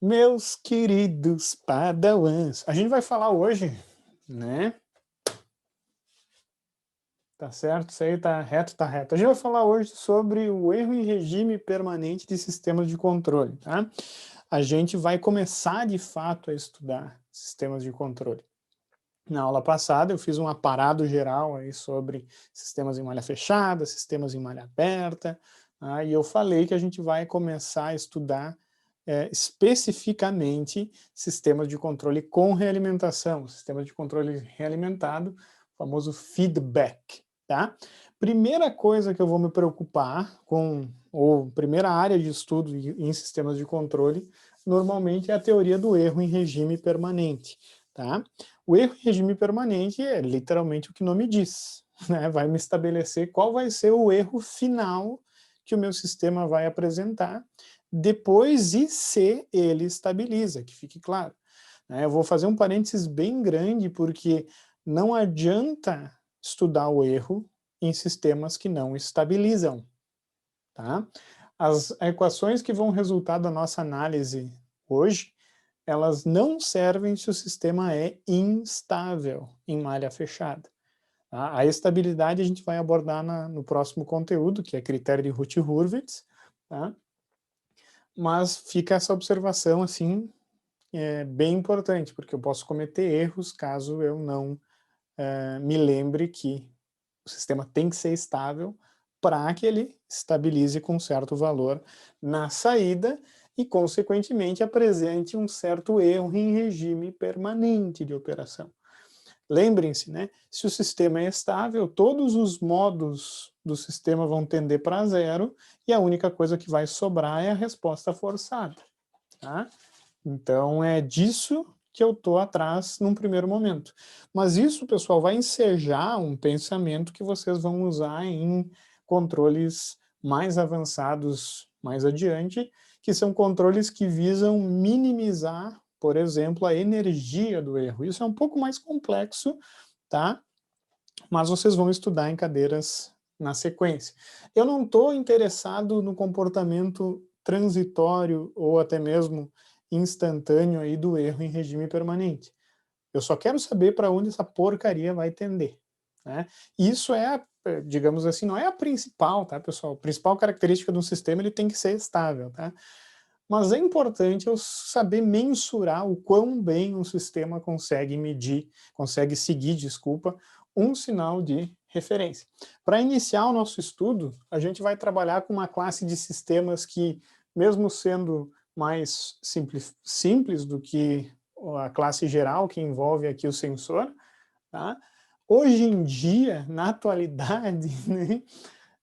Meus queridos padawans, a gente vai falar hoje, né? Tá certo? Isso aí tá reto, tá reto. A gente vai falar hoje sobre o erro em regime permanente de sistemas de controle, tá? A gente vai começar de fato a estudar sistemas de controle. Na aula passada eu fiz um aparado geral aí sobre sistemas em malha fechada, sistemas em malha aberta, tá? E eu falei que a gente vai começar a estudar especificamente sistemas de controle com realimentação, sistemas de controle realimentado, o famoso feedback, tá? Primeira coisa que eu vou me preocupar com, ou primeira área de estudo em sistemas de controle, normalmente é a teoria do erro em regime permanente, tá? O erro em regime permanente é literalmente o que o nome diz, né? Vai me estabelecer qual vai ser o erro final que o meu sistema vai apresentar depois e se ele estabiliza, que fique claro. Eu vou fazer um parênteses bem grande, porque não adianta estudar o erro em sistemas que não estabilizam. Tá? As equações que vão resultar da nossa análise hoje, elas não servem se o sistema é instável em malha fechada. Tá? A estabilidade a gente vai abordar no próximo conteúdo, que é critério de Routh-Hurwitz, tá? Mas fica essa observação assim, bem importante, porque eu posso cometer erros caso eu não me lembre que o sistema tem que ser estável para que ele estabilize com um certo valor na saída e, consequentemente, apresente um certo erro em regime permanente de operação. Lembrem-se, né, se o sistema é estável, todos os modos do sistema vão tender para zero e a única coisa que vai sobrar é a resposta forçada. Tá? Então é disso que eu estou atrás num primeiro momento. Mas isso, pessoal, vai ensejar um pensamento que vocês vão usar em controles mais avançados mais adiante, que são controles que visam minimizar, por exemplo, a energia do erro. Isso é um pouco mais complexo, tá? Mas vocês vão estudar em cadeiras na sequência. Eu não estou interessado no comportamento transitório ou até mesmo instantâneo aí do erro em regime permanente. Eu só quero saber para onde essa porcaria vai tender. Né? Isso é, digamos assim, não é a principal, tá, pessoal? A principal característica de um sistema, ele tem que ser estável, tá? Mas é importante eu saber mensurar o quão bem um sistema consegue medir, consegue seguir, desculpa, um sinal de referência. Para iniciar o nosso estudo, a gente vai trabalhar com uma classe de sistemas que, mesmo sendo mais simples do que a classe geral, que envolve aqui o sensor, tá? Hoje em dia, na atualidade, né,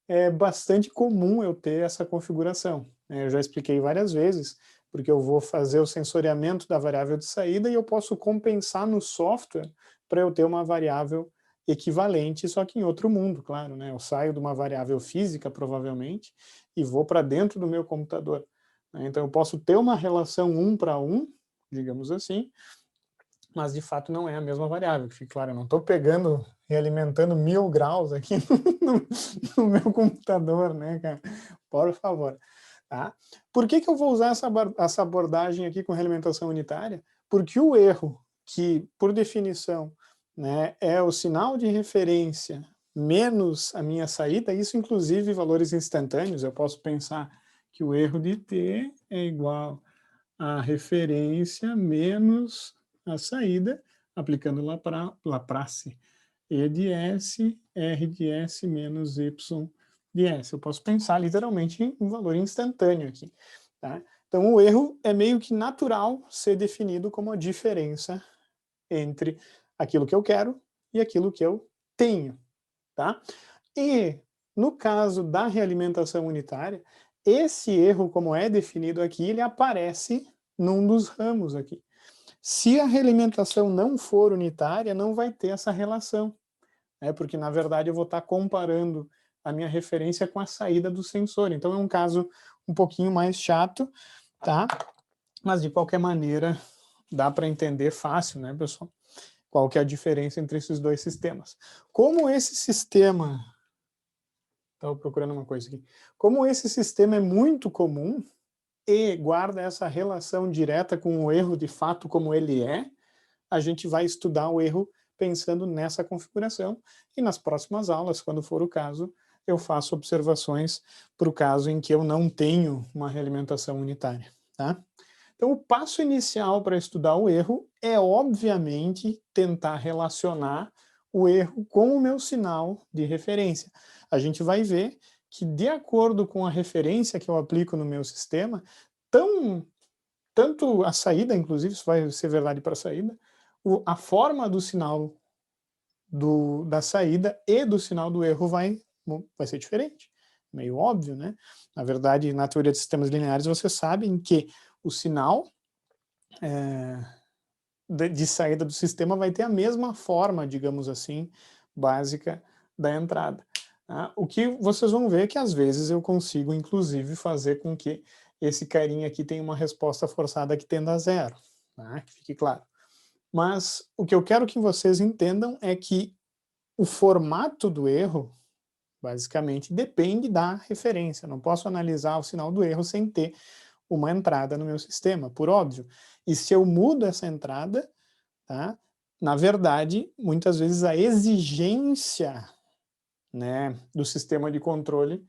é bastante comum eu ter essa configuração. Eu já expliquei várias vezes, porque eu vou fazer o sensoriamento da variável de saída e eu posso compensar no software para eu ter uma variável equivalente, só que em outro mundo, claro, né? Eu saio de uma variável física, provavelmente, e vou para dentro do meu computador. Então eu posso ter uma relação 1 para 1, digamos assim, mas de fato não é a mesma variável. Fique claro, eu não estou pegando e alimentando 1000 graus aqui no meu computador, né, cara? Por favor. Tá? Por que eu vou usar essa abordagem aqui com realimentação unitária? Porque o erro, que por definição, né, é o sinal de referência menos a minha saída, isso inclusive valores instantâneos, eu posso pensar que o erro de t é igual a referência menos a saída, aplicando Laplace. E de S, R de S menos Y de S. Eu posso pensar literalmente em um valor instantâneo aqui. Tá? Então o erro é meio que natural ser definido como a diferença entre aquilo que eu quero e aquilo que eu tenho. Tá? E no caso da realimentação unitária, esse erro, como é definido aqui, ele aparece num dos ramos aqui. Se a realimentação não for unitária, não vai ter essa relação, né? Porque na verdade eu vou estar comparando a minha referência com a saída do sensor. Então é um caso um pouquinho mais chato, tá? Mas de qualquer maneira dá para entender fácil, né, pessoal? Qual que é a diferença entre esses dois sistemas. Como esse sistema... Estava procurando uma coisa aqui. Como esse sistema é muito comum, e guarda essa relação direta com o erro de fato como ele é, a gente vai estudar o erro pensando nessa configuração, e nas próximas aulas, quando for o caso, eu faço observações para o caso em que eu não tenho uma realimentação unitária. Tá? Então, o passo inicial para estudar o erro é, obviamente, tentar relacionar o erro com o meu sinal de referência. A gente vai ver que, de acordo com a referência que eu aplico no meu sistema, tanto a saída, inclusive, isso vai ser verdade para a saída, a forma do sinal da saída e do sinal do erro vai ser diferente. Meio óbvio, né? Na verdade, na teoria de sistemas lineares, vocês sabem que o sinal de saída do sistema vai ter a mesma forma, digamos assim, básica da entrada. Tá? O que vocês vão ver é que às vezes eu consigo, inclusive, fazer com que esse carinha aqui tenha uma resposta forçada que tenda a zero. Tá? Que fique claro. Mas o que eu quero que vocês entendam é que o formato do erro, basicamente, depende da referência. Eu não posso analisar o sinal do erro sem ter uma entrada no meu sistema, por óbvio. E se eu mudo essa entrada, tá, na verdade, muitas vezes a exigência, né, do sistema de controle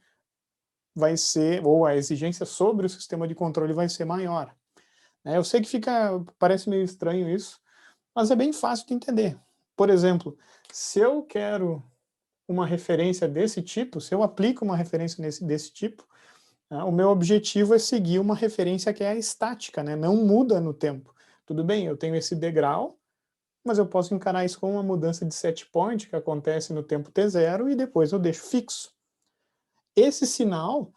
vai ser, ou a exigência sobre o sistema de controle vai ser maior. Eu sei que parece meio estranho isso, mas é bem fácil de entender. Por exemplo, se eu quero uma referência desse tipo, se eu aplico uma referência desse tipo, o meu objetivo é seguir uma referência que é estática, né? Não muda no tempo. Tudo bem, eu tenho esse degrau, mas eu posso encarar isso como uma mudança de set point que acontece no tempo t0 e depois eu deixo fixo. Esse sinal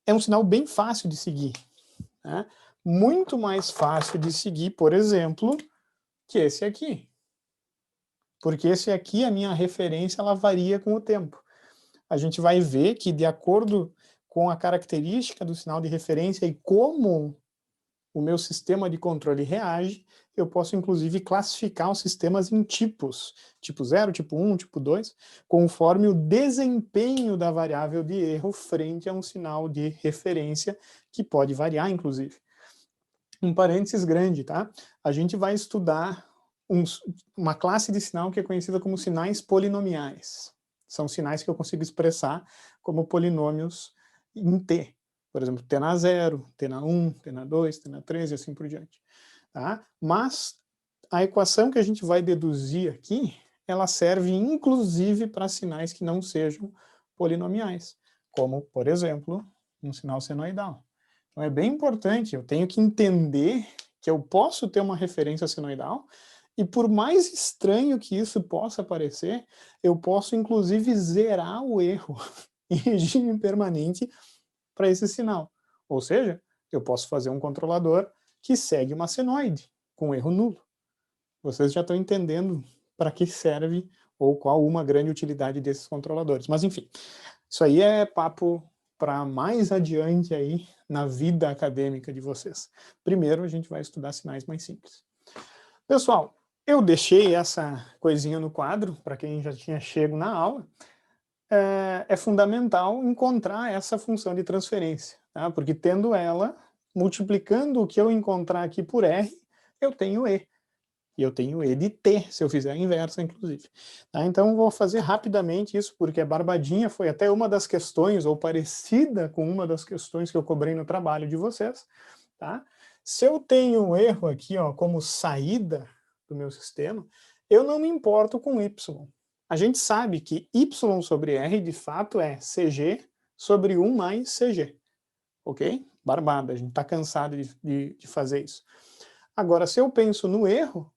é um sinal bem fácil de seguir. Né? Muito mais fácil de seguir, por exemplo, que esse aqui. Porque esse aqui, a minha referência, ela varia com o tempo. A gente vai ver que, de acordo com a característica do sinal de referência e como o meu sistema de controle reage, eu posso, inclusive, classificar os sistemas em tipos, tipo 0, tipo 1, tipo 2, conforme o desempenho da variável de erro frente a um sinal de referência, que pode variar, inclusive. Um parênteses grande, tá? A gente vai estudar uma classe de sinal que é conhecida como sinais polinomiais. São sinais que eu consigo expressar como polinômios em T. Por exemplo, T na 0, T na 1, T na 2, T na 3 e assim por diante. Tá? Mas a equação que a gente vai deduzir aqui, ela serve inclusive para sinais que não sejam polinomiais, como, por exemplo, um sinal senoidal. Então é bem importante, eu tenho que entender que eu posso ter uma referência senoidal, e por mais estranho que isso possa parecer, eu posso inclusive zerar o erro em regime permanente para esse sinal. Ou seja, eu posso fazer um controlador que segue uma senoide, com erro nulo. Vocês já estão entendendo para que serve ou qual uma grande utilidade desses controladores. Mas enfim, isso aí é papo para mais adiante aí na vida acadêmica de vocês. Primeiro a gente vai estudar sinais mais simples. Pessoal, eu deixei essa coisinha no quadro, para quem já tinha chego na aula. É fundamental encontrar essa função de transferência, tá? Porque tendo ela, multiplicando o que eu encontrar aqui por R, eu tenho E. E eu tenho E de T, se eu fizer a inversa, inclusive. Tá? Então, vou fazer rapidamente isso, porque a barbadinha foi até uma das questões, ou parecida com uma das questões que eu cobrei no trabalho de vocês. Tá? Se eu tenho um erro aqui, ó, como saída do meu sistema, eu não me importo com Y. A gente sabe que Y sobre R, de fato, é CG sobre 1 mais CG. Ok? Barbada, a gente está cansado de fazer isso. Agora, se eu penso no erro,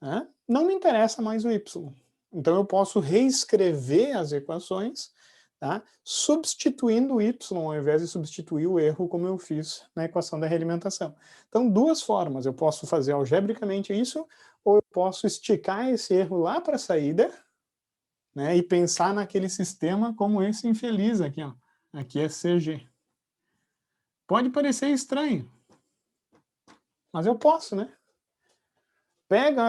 né, não me interessa mais o Y. Então, eu posso reescrever as equações, tá, substituindo o Y ao invés de substituir o erro, como eu fiz na equação da realimentação. Então, duas formas. Eu posso fazer algebricamente isso, ou eu posso esticar esse erro lá para a saída, né, e pensar naquele sistema como esse infeliz aqui. Ó. Aqui é CG. Pode parecer estranho, mas eu posso, né?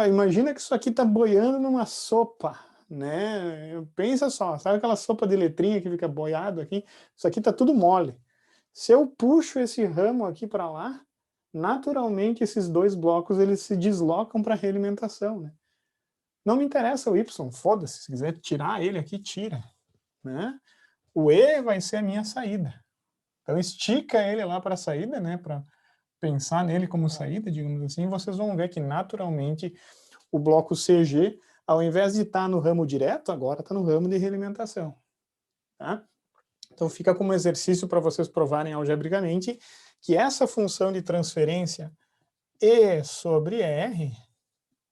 Imagina que isso aqui está boiando numa sopa, né? Pensa só, sabe aquela sopa de letrinha que fica boiado aqui? Isso aqui está tudo mole. Se eu puxo esse ramo aqui para lá, naturalmente esses dois blocos eles se deslocam para a realimentação, né? Não me interessa o Y, foda-se, se quiser tirar ele aqui, tira, né? O E vai ser a minha saída. Então estica ele lá para a saída, né, para pensar nele como saída, digamos assim, e vocês vão ver que naturalmente o bloco CG, ao invés de estar no ramo direto, agora está no ramo de realimentação, tá? Então fica como exercício para vocês provarem algebricamente que essa função de transferência E sobre R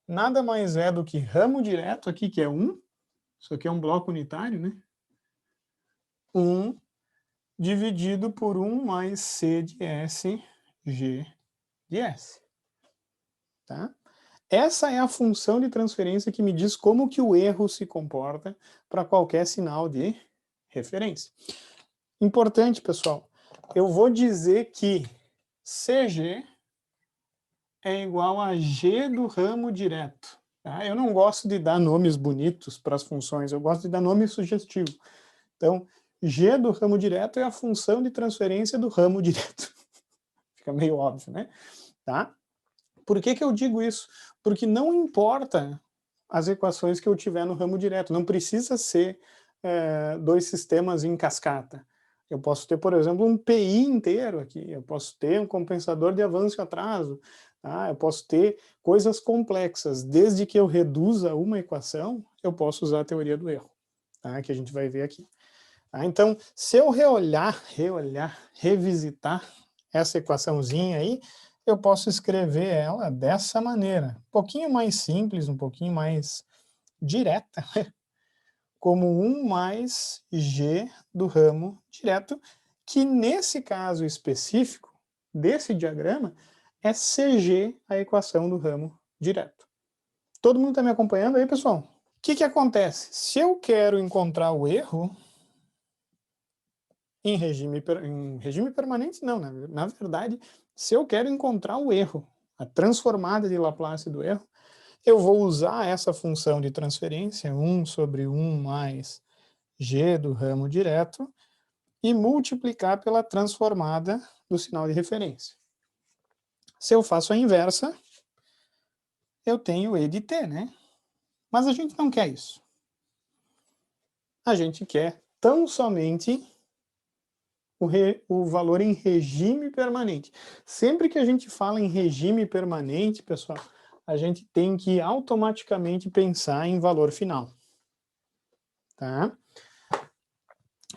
nada mais é do que ramo direto aqui, que é 1, isso aqui é um bloco unitário, né? 1 dividido por 1 mais C de S, G de S. Tá? Essa é a função de transferência que me diz como que o erro se comporta para qualquer sinal de referência. Importante, pessoal, eu vou dizer que CG é igual a G do ramo direto. Tá? Eu não gosto de dar nomes bonitos para as funções, eu gosto de dar nome sugestivo. Então, G do ramo direto é a função de transferência do ramo direto. Fica meio óbvio, né? Tá? Por que que eu digo isso? Porque não importa as equações que eu tiver no ramo direto, não precisa ser dois sistemas em cascata. Eu posso ter, por exemplo, um PI inteiro aqui, eu posso ter um compensador de avanço e atraso, tá? Eu posso ter coisas complexas. Desde que eu reduza uma equação, eu posso usar a teoria do erro, tá? Que a gente vai ver aqui. Tá? Então, se eu revisitar essa equaçãozinha aí, eu posso escrever ela dessa maneira, um pouquinho mais simples, um pouquinho mais direta, como 1 mais G do ramo direto, que nesse caso específico, desse diagrama, é CG a equação do ramo direto. Todo mundo está me acompanhando aí, pessoal? O que que acontece? Se eu quero encontrar o erro, em regime permanente, não. Na verdade, se eu quero encontrar o erro, a transformada de Laplace do erro, eu vou usar essa função de transferência, 1 sobre 1 mais g do ramo direto, e multiplicar pela transformada do sinal de referência. Se eu faço a inversa, eu tenho E de t, né? Mas a gente não quer isso. A gente quer tão somente o valor em regime permanente. Sempre que a gente fala em regime permanente, pessoal, a gente tem que automaticamente pensar em valor final. Tá?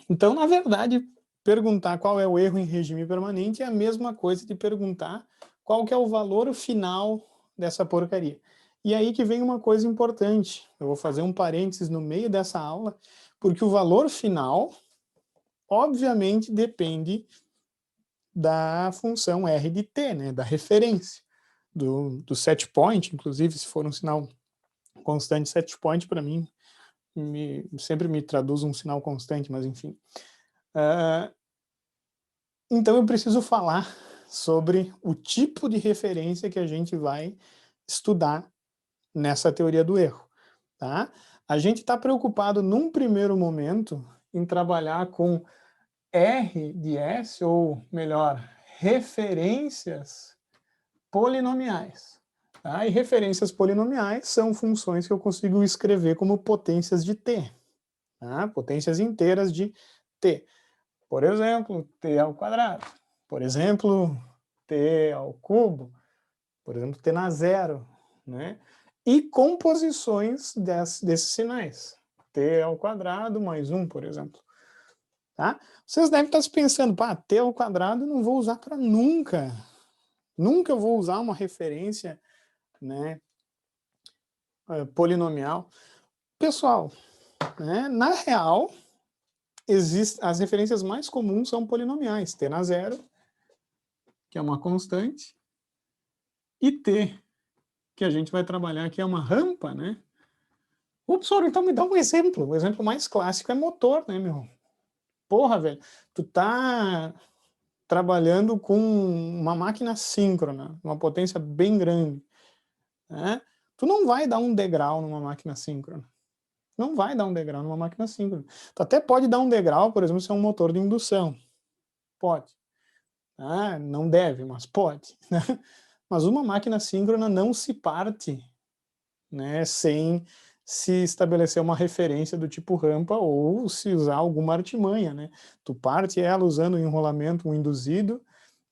Então, na verdade, perguntar qual é o erro em regime permanente é a mesma coisa de perguntar qual que é o valor final dessa porcaria. E aí que vem uma coisa importante. Eu vou fazer um parênteses no meio dessa aula, porque o valor final, obviamente, depende da função R de t, né, da referência, do set point, inclusive, se for um sinal constante, set point, para mim, sempre me traduz um sinal constante, mas enfim. Então eu preciso falar sobre o tipo de referência que a gente vai estudar nessa teoria do erro. Tá? A gente está preocupado, num primeiro momento, em trabalhar com R de S, ou melhor, referências polinomiais. Tá? E referências polinomiais são funções que eu consigo escrever como potências de t, tá? Potências inteiras de t. Por exemplo, t ao quadrado. Por exemplo, t ao cubo. Por exemplo, t na zero. Né? E composições desses sinais. T ao quadrado mais 1, por exemplo. Tá? Vocês devem estar se pensando, pá, t ao quadrado eu não vou usar para nunca. Nunca eu vou usar uma referência, né, polinomial. Pessoal, né, na real, as referências mais comuns são polinomiais. T na zero, que é uma constante, e t, que a gente vai trabalhar, que é uma rampa, né? Professor, então me dá um exemplo. O exemplo mais clássico é motor, né, meu? Porra, velho, tu tá trabalhando com uma máquina síncrona, uma potência bem grande, né? Tu não vai dar um degrau numa máquina síncrona. Não vai dar um degrau numa máquina síncrona. Tu até pode dar um degrau, por exemplo, se é um motor de indução. Pode. Ah, não deve, mas pode. Mas uma máquina síncrona não se parte, né, sem se estabelecer uma referência do tipo rampa ou se usar alguma artimanha, né? Tu parte ela usando um enrolamento, um induzido,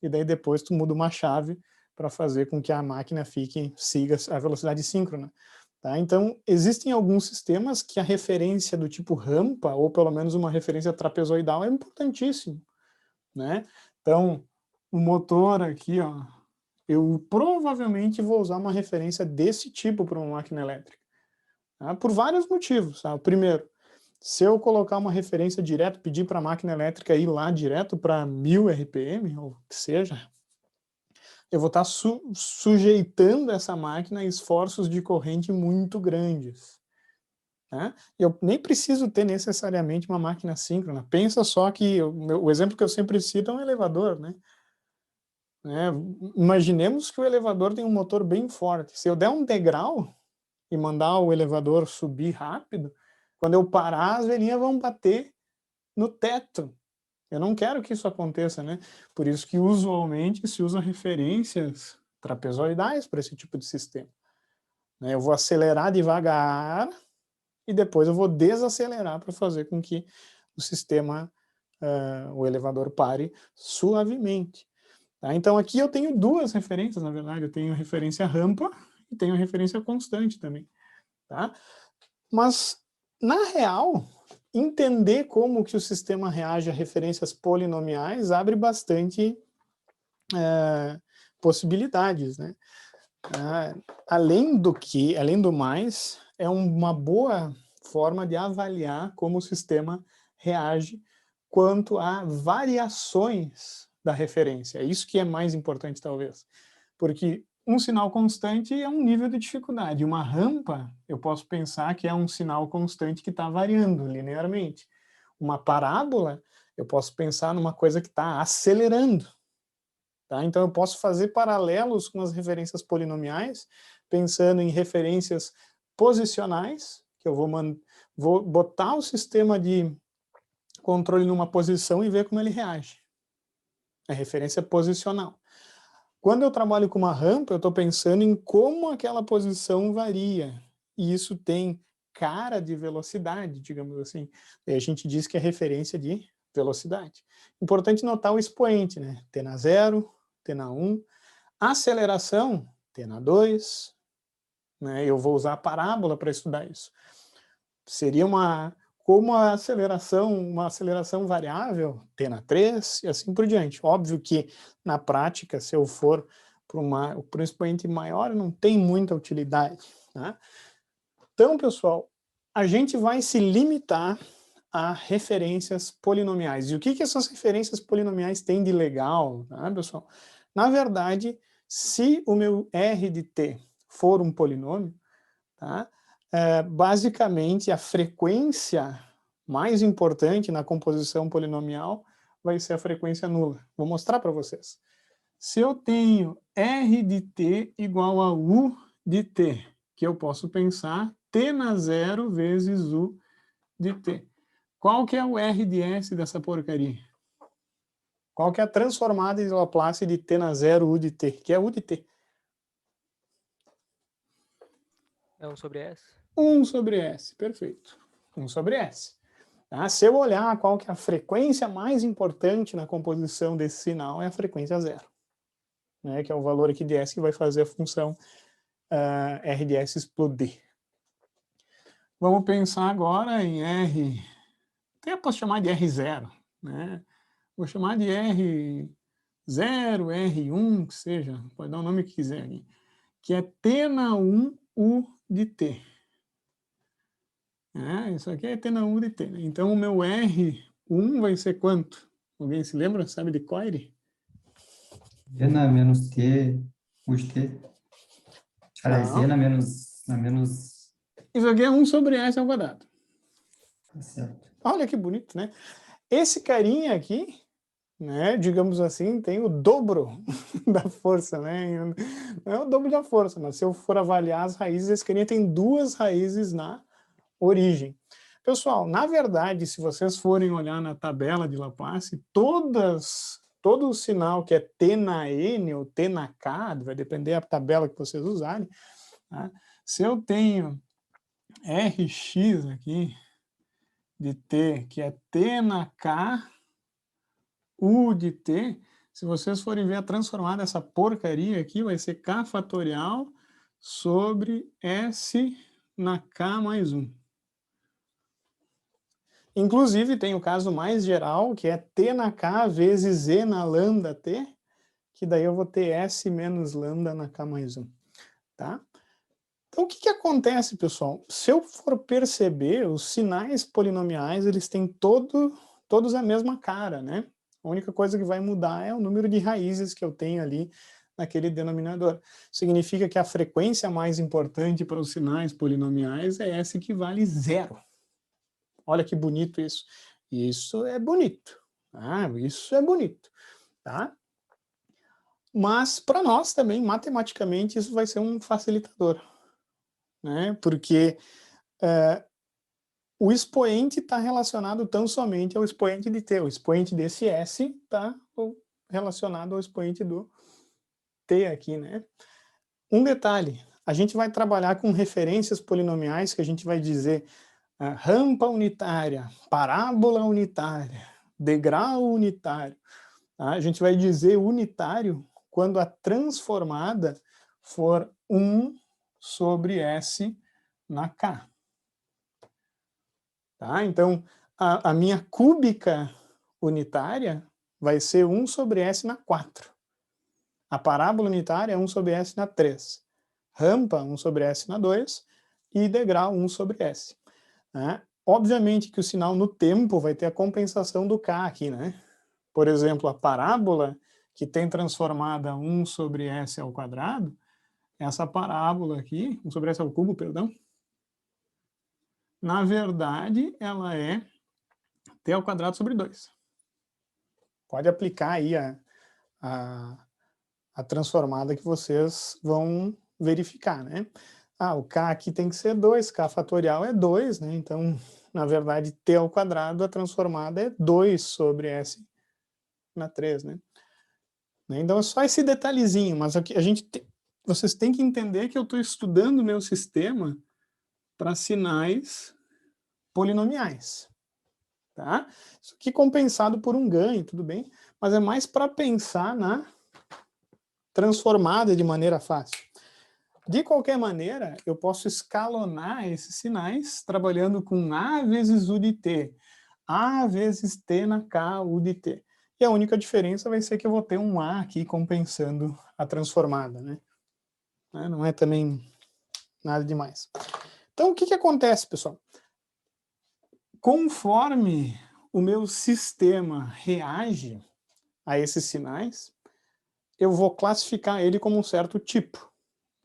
e daí depois tu muda uma chave para fazer com que a máquina siga a velocidade síncrona. Tá? Então, existem alguns sistemas que a referência do tipo rampa, ou pelo menos uma referência trapezoidal, é importantíssimo, né? Então, o motor aqui, ó, eu provavelmente vou usar uma referência desse tipo para uma máquina elétrica, tá? Por vários motivos. Tá? Primeiro, se eu colocar uma referência direto, pedir para a máquina elétrica ir lá direto para 1000 RPM, ou que seja, eu vou estar sujeitando essa máquina a esforços de corrente muito grandes. Né? Eu nem preciso ter necessariamente uma máquina síncrona. Pensa só que o exemplo que eu sempre cito é um elevador, né? Imaginemos que o elevador tem um motor bem forte. Se eu der um degrau e mandar o elevador subir rápido, quando eu parar, as velhinhas vão bater no teto. Eu não quero que isso aconteça, né? Por isso que usualmente se usa referências trapezoidais para esse tipo de sistema. Eu vou acelerar devagar e depois eu vou desacelerar para fazer com que o sistema, o elevador pare suavemente. Tá? Então aqui eu tenho duas referências, na verdade. Eu tenho a referência rampa e tenho a referência constante também. Tá? Mas, na real, entender como que o sistema reage a referências polinomiais abre bastante possibilidades, né? Além do mais, é uma boa forma de avaliar como o sistema reage quanto a variações da referência. É isso que é mais importante, talvez. Porque um sinal constante é um nível de dificuldade. Uma rampa, eu posso pensar que é um sinal constante que está variando linearmente. Uma parábola, eu posso pensar numa coisa que está acelerando. Tá? Então, eu posso fazer paralelos com as referências polinomiais, pensando em referências posicionais, que eu vou botar o sistema de controle numa posição e ver como ele reage. É referência posicional. Quando eu trabalho com uma rampa, eu estou pensando em como aquela posição varia. E isso tem cara de velocidade, digamos assim. E a gente diz que é referência de velocidade. Importante notar o expoente, né? T na 0, T na 1. Aceleração, T na 2. Né? Eu vou usar a parábola para estudar isso. Seria como uma aceleração variável, T na 3 e assim por diante. Óbvio que, na prática, se eu for para um expoente maior, não tem muita utilidade. Né? Então, pessoal, a gente vai se limitar a referências polinomiais. E o que essas referências polinomiais têm de legal, tá, pessoal? Na verdade, se o meu R de t for um polinômio, tá? Basicamente, a frequência mais importante na composição polinomial vai ser a frequência nula. Vou mostrar para vocês. Se eu tenho R de t igual a U de t, que eu posso pensar t na 0 vezes U de t. Qual que é o R de S dessa porcaria? Qual que é a transformada de Laplace de t na 0 U de t? Que é U de t. É 1 sobre S? 1 sobre S, perfeito. 1 sobre S. Tá? Se eu olhar qual que é a frequência mais importante na composição desse sinal, é a frequência 0. Né, que é o valor aqui de S que vai fazer a função R de S explodir. Vamos pensar agora em R, até posso chamar de R0, né? Vou chamar de R0, R1, que seja, pode dar o nome que quiser aqui, que é T na 1 U de T. Isso aqui é T na 1 de T. Então o meu R1 vai ser quanto? Alguém se lembra? Sabe de Coire? E na menos T, U de T. Aliás, E na menos... Isso aqui é 1 sobre S ao quadrado. Tá certo. Olha que bonito, né? Esse carinha aqui, né, digamos assim, tem o dobro da força, né? Não é o dobro da força, mas se eu for avaliar as raízes, esse carinha tem 2 raízes na origem. Pessoal, na verdade, se vocês forem olhar na tabela de Laplace, todas todo o sinal que é T na N ou T na K, vai depender da tabela que vocês usarem, tá? Se eu tenho Rx aqui de T, que é T na K, U de T, se vocês forem ver a transformada dessa porcaria aqui, vai ser K fatorial sobre S na K mais 1. Inclusive, tem o caso mais geral, que é T na K vezes Z na lambda T, que daí eu vou ter S menos lambda na K mais 1, tá? Então, o que acontece, pessoal? Se eu for perceber, os sinais polinomiais, eles têm todos a mesma cara, né? A única coisa que vai mudar é o número de raízes que eu tenho ali naquele denominador. Significa que a frequência mais importante para os sinais polinomiais é S que vale 0. Olha que bonito isso. Isso é bonito. Isso é bonito. Tá? Mas, para nós também, matematicamente, isso vai ser um facilitador. Né? Porque o expoente está relacionado tão somente ao expoente de T. O expoente desse S está relacionado ao expoente do T aqui. Né? Um detalhe, a gente vai trabalhar com referências polinomiais que a gente vai dizer rampa unitária, parábola unitária, degrau unitário. Tá? A gente vai dizer unitário quando a transformada for 1 sobre S na K. Tá? Então, a minha cúbica unitária vai ser 1 sobre S na 4. A parábola unitária é 1 sobre S na 3. Rampa, 1 sobre S na 2. E degrau, 1 sobre S. Né? Obviamente que o sinal no tempo vai ter a compensação do K aqui, né? Por exemplo, a parábola que tem transformada 1 sobre S ao quadrado, essa parábola aqui, 1 sobre S ao cubo, perdão, na verdade, ela é T ao quadrado sobre 2. Pode aplicar aí a transformada que vocês vão verificar, né? O K aqui tem que ser 2, K fatorial é 2, né? Então, na verdade, T ao quadrado, a transformada é 2 sobre S na 3, né? Então, é só esse detalhezinho, mas aqui vocês têm que entender que eu estou estudando o meu sistema para sinais polinomiais, tá? Isso aqui compensado por um ganho, tudo bem, mas é mais para pensar na transformada de maneira fácil. De qualquer maneira, eu posso escalonar esses sinais trabalhando com A vezes U de T, A vezes T na K, U de T. E a única diferença vai ser que eu vou ter um A aqui compensando a transformada, né? Não é também nada demais. Então, o que acontece, pessoal? Conforme o meu sistema reage a esses sinais, eu vou classificar ele como um certo tipo.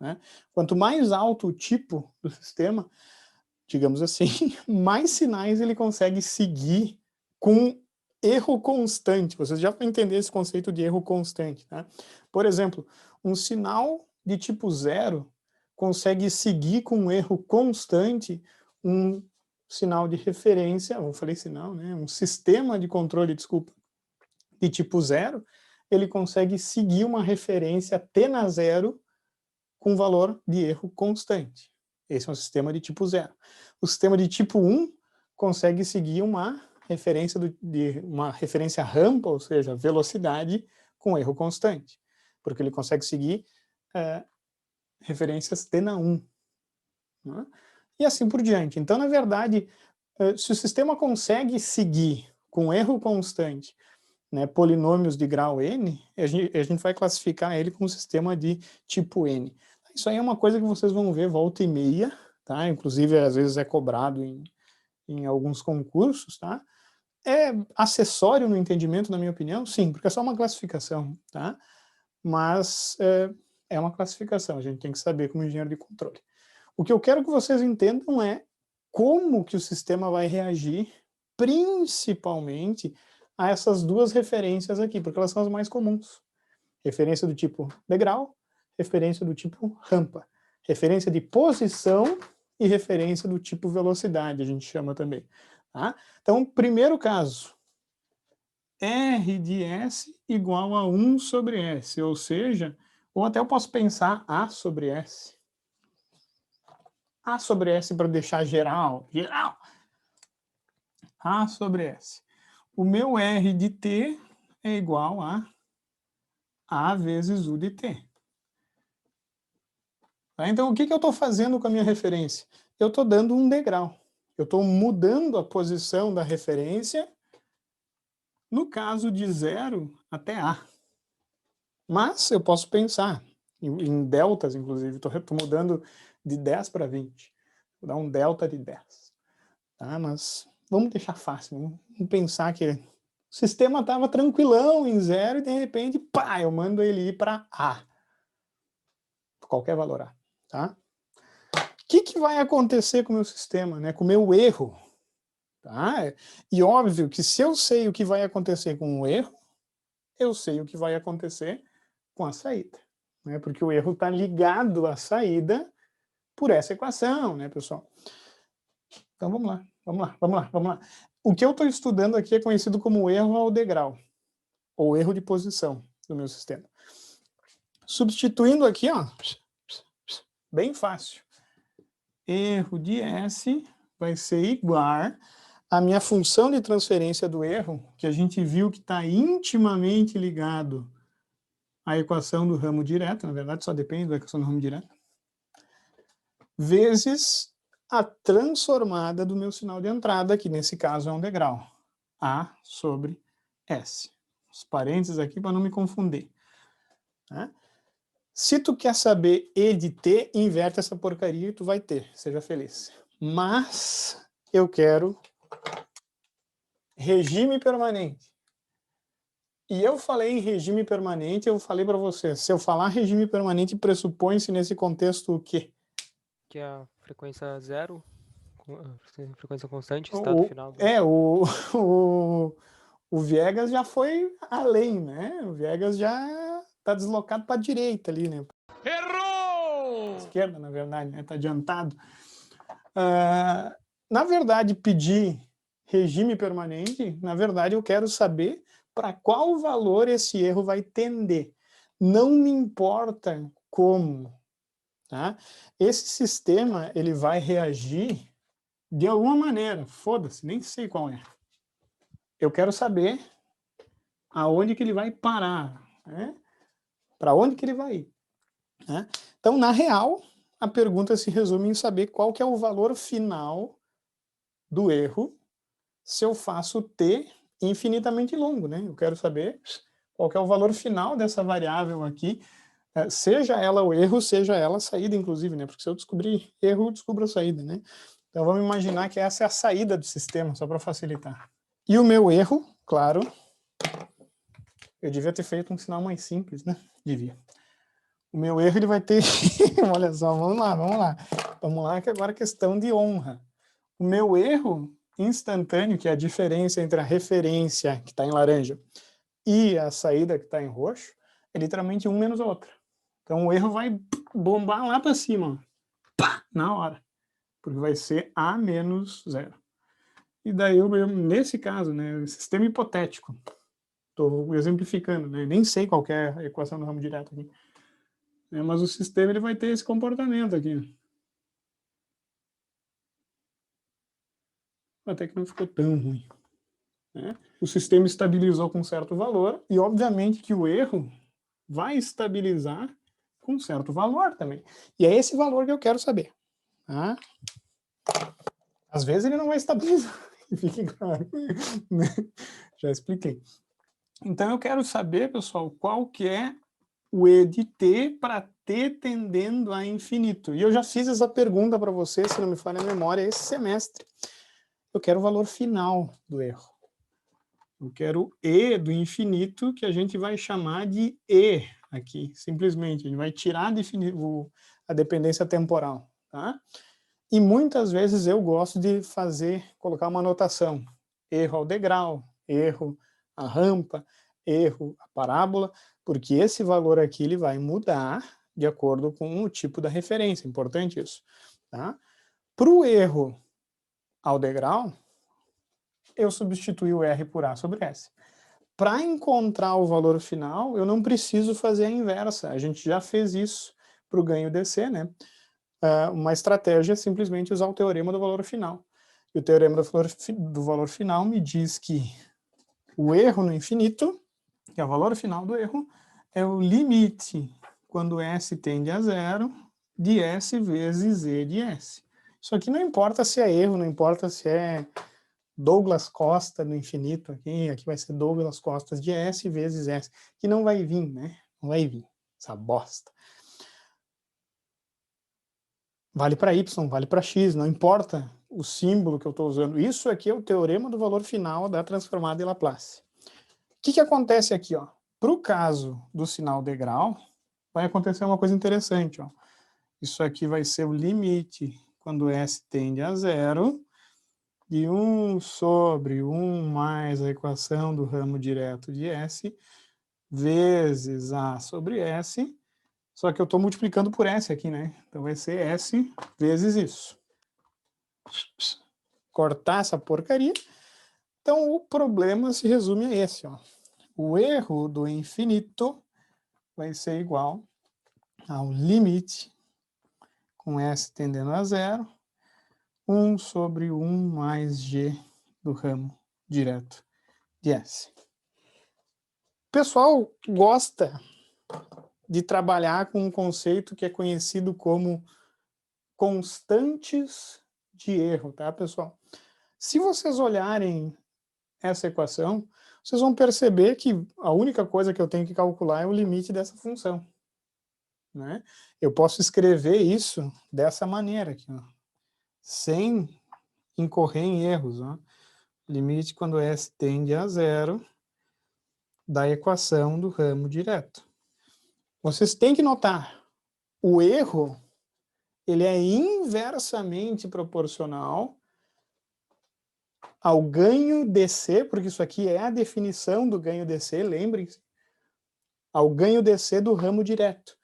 Né? Quanto mais alto o tipo do sistema, digamos assim, mais sinais ele consegue seguir com erro constante. Vocês já vão entender esse conceito de erro constante. Tá? Por exemplo, um sinal de tipo 0 consegue seguir com um erro constante um sinal de referência, eu falei sinal, né? Um sistema de controle, desculpa, de tipo 0, ele consegue seguir uma referência T na 0 com valor de erro constante. Esse é um sistema de tipo 0. O sistema de tipo 1 consegue seguir uma referência rampa, ou seja, velocidade com erro constante, porque ele consegue seguir referências T na 1. Né? E assim por diante. Então, na verdade, se o sistema consegue seguir com erro constante, né, polinômios de grau n, a gente vai classificar ele como sistema de tipo n. Isso aí é uma coisa que vocês vão ver volta e meia, tá? Inclusive às vezes é cobrado em alguns concursos, tá? É acessório no entendimento, na minha opinião, sim, porque é só uma classificação, tá? Mas é uma classificação, a gente tem que saber como engenheiro de controle. O que eu quero que vocês entendam é como que o sistema vai reagir, principalmente a essas duas referências aqui, porque elas são as mais comuns. Referência do tipo degrau, referência do tipo rampa. Referência de posição e referência do tipo velocidade, a gente chama também. Tá? Então, primeiro caso, R de S igual a 1 sobre S, ou seja, ou até eu posso pensar A sobre S. A sobre S para deixar geral. A sobre S. O meu R de T é igual a vezes U de T. Tá? Então, o que eu estou fazendo com a minha referência? Eu estou dando um degrau. Eu estou mudando a posição da referência, no caso de 0 até A. Mas eu posso pensar em deltas, inclusive. Estou mudando de 10 para 20. Vou dar um delta de 10. Tá? Mas vamos deixar fácil. Vamos pensar que o sistema estava tranquilão em 0 e, de repente, pá, eu mando ele ir para A. Qualquer valor A. Tá? O que vai acontecer com o meu sistema, né? Com o meu erro? Tá? E óbvio que se eu sei o que vai acontecer com o erro, eu sei o que vai acontecer com a saída. Né? Porque o erro está ligado à saída por essa equação, né, pessoal? Então vamos lá. O que eu estou estudando aqui é conhecido como erro ao degrau, ou erro de posição do meu sistema. Substituindo aqui, ó, bem fácil. Erro de S vai ser igual à minha função de transferência do erro, que a gente viu que está intimamente ligado à equação do ramo direto, na verdade só depende da equação do ramo direto, vezes a transformada do meu sinal de entrada, que nesse caso é um degrau, A sobre S. Os parênteses aqui para não me confundir. Tá? Se tu quer saber E de T, inverte essa porcaria e tu vai ter, seja feliz. Mas eu quero regime permanente. E eu falei em regime permanente, eu falei para você, se eu falar regime permanente, pressupõe-se nesse contexto o quê? Que é a frequência zero, frequência constante, estado final. O, o Viegas já foi além, né? O Viegas já está deslocado para a direita ali, né? Errou! Esquerda, na verdade, né? Está adiantado. Na verdade, pedir regime permanente, na verdade, eu quero saber para qual valor esse erro vai tender. Não me importa como. Tá? Esse sistema ele vai reagir de alguma maneira. Foda-se, nem sei qual é. Eu quero saber aonde que ele vai parar. Né? Para onde que ele vai ir. Né? Então, na real, a pergunta se resume em saber qual que é o valor final do erro se eu faço t infinitamente longo, né? Eu quero saber qual que é o valor final dessa variável aqui, seja ela o erro, seja ela a saída, inclusive, né? Porque se eu descobrir erro, eu descubro a saída, né? Então vamos imaginar que essa é a saída do sistema, só para facilitar. E o meu erro, claro, eu devia ter feito um sinal mais simples, né? Devia. O meu erro ele vai ter... Olha só, vamos lá. Vamos lá, que agora é questão de honra. O meu erro instantâneo, que é a diferença entre a referência, que está em laranja, e a saída, que está em roxo, é literalmente um menos a outra. Então o erro vai bombar lá para cima, ó. Pá, na hora, porque vai ser A menos 0. E daí, nesse caso, né, sistema hipotético, estou exemplificando, né, nem sei qual que é a equação do ramo direto aqui, né, mas o sistema ele vai ter esse comportamento aqui. Até que não ficou tão ruim. Né? O sistema estabilizou com certo valor e, obviamente, que o erro vai estabilizar com certo valor também. E é esse valor que eu quero saber. Tá? Às vezes ele não vai estabilizar, fique claro. Já expliquei. Então eu quero saber, pessoal, qual que é o E de T para T tendendo a infinito. E eu já fiz essa pergunta para você, se não me falha a memória, esse semestre. Eu quero o valor final do erro. Eu quero E do infinito, que a gente vai chamar de E aqui, simplesmente. A gente vai tirar a dependência temporal. Tá? E muitas vezes eu gosto de colocar uma anotação. Erro ao degrau, erro à rampa, erro à parábola, porque esse valor aqui ele vai mudar de acordo com o tipo da referência. Importante isso. Tá? Para o erro ao degrau, eu substituí o R por A sobre S. para encontrar o valor final, eu não preciso fazer a inversa. A gente já fez isso para o ganho DC, né? Uma estratégia é simplesmente usar o teorema do valor final. E o teorema do valor final me diz que o erro no infinito, que é o valor final do erro, é o limite, quando S tende a zero, de S vezes Z de S. Isso aqui não importa se é erro, não importa se é Douglas Costa no infinito, aqui vai ser Douglas Costas de S vezes S, que não vai vir, né? Não vai vir, essa bosta. Vale para Y, vale para X, não importa o símbolo que eu estou usando. Isso aqui é o teorema do valor final da transformada de Laplace. O que acontece aqui? Para o caso do sinal degrau, vai acontecer uma coisa interessante. Isso aqui vai ser o limite quando S tende a zero, de 1 sobre 1 mais a equação do ramo direto de S, vezes A sobre S, só que eu estou multiplicando por S aqui, né? Então vai ser S vezes isso. Cortar essa porcaria. Então o problema se resume a esse. O erro do infinito vai ser igual ao limite, com S tendendo a zero, 1 sobre 1 mais G do ramo direto de S. O pessoal gosta de trabalhar com um conceito que é conhecido como constantes de erro, tá, pessoal? Se vocês olharem essa equação, vocês vão perceber que a única coisa que eu tenho que calcular é o limite dessa função, né? Eu posso escrever isso dessa maneira aqui, sem incorrer em erros, limite quando S tende a zero da equação do ramo direto. Vocês têm que notar, o erro ele é inversamente proporcional ao ganho DC, porque isso aqui é a definição do ganho DC, lembrem-se, ao ganho DC do ramo direto.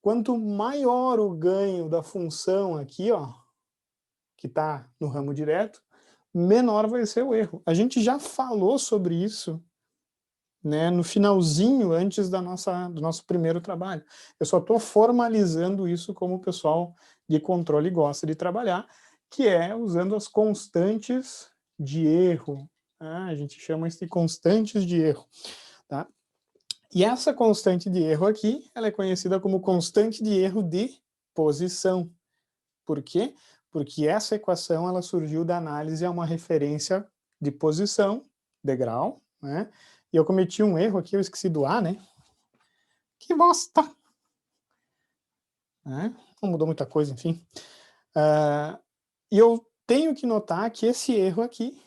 Quanto maior o ganho da função aqui, que está no ramo direto, menor vai ser o erro. A gente já falou sobre isso, né, no finalzinho, antes do nosso primeiro trabalho. Eu só estou formalizando isso como o pessoal de controle gosta de trabalhar, que é usando as constantes de erro. A gente chama isso de constantes de erro. Tá? E essa constante de erro aqui, ela é conhecida como constante de erro de posição. Por quê? Porque essa equação ela surgiu da análise a uma referência de posição, degrau, né? E eu cometi um erro aqui, eu esqueci do A, né? Que bosta! Não mudou muita coisa, enfim. E eu tenho que notar que esse erro aqui,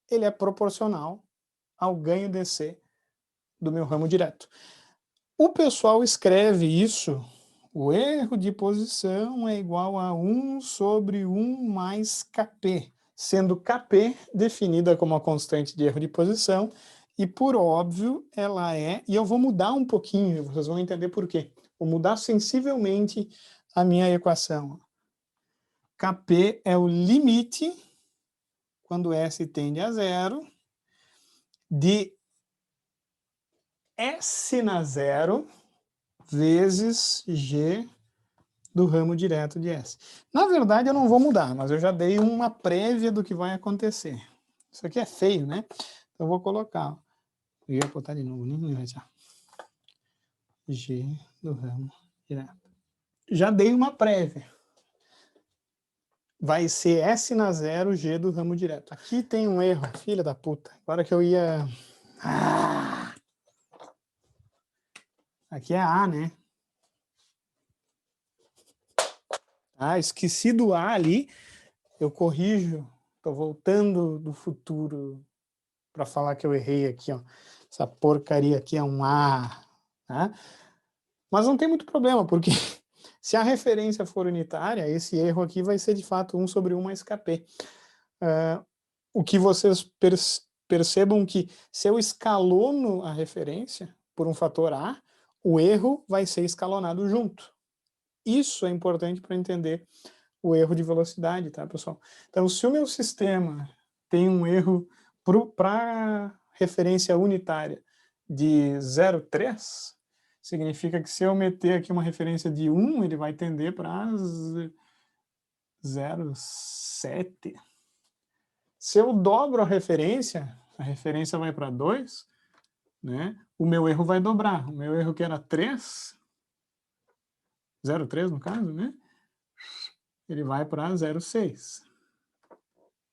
ele é proporcional ao ganho DC do meu ramo direto. O pessoal escreve isso, o erro de posição é igual a 1 sobre 1 mais Kp, sendo Kp definida como a constante de erro de posição, e por óbvio ela é, e eu vou mudar um pouquinho, vocês vão entender por quê. Vou mudar sensivelmente a minha equação. Kp é o limite, quando S tende a zero, de S na zero vezes G do ramo direto de S. Na verdade, eu não vou mudar, mas eu já dei uma prévia do que vai acontecer. Isso aqui é feio, né? Então, eu vou colocar. Eu ia botar de novo, nem vai já. G do ramo direto. Já dei uma prévia. Vai ser S na zero, G do ramo direto. Aqui tem um erro, filha da puta. Agora que eu ia... Aqui é A, né? Esqueci do A ali. Eu corrijo. Tô voltando do futuro para falar que eu errei aqui, Essa porcaria aqui é um A. Tá? Mas não tem muito problema, porque se a referência for unitária, esse erro aqui vai ser de fato 1 sobre 1 mais Kp. O que vocês percebam que se eu escalono a referência por um fator A, o erro vai ser escalonado junto. Isso é importante para entender o erro de velocidade, tá, pessoal? Então, se o meu sistema tem um erro para referência unitária de 0,3, significa que se eu meter aqui uma referência de 1, ele vai tender para 0,7. Se eu dobro a referência vai para 2, né? O meu erro vai dobrar. O meu erro que era 3, 0,3 no caso, né? Ele vai para 0,6.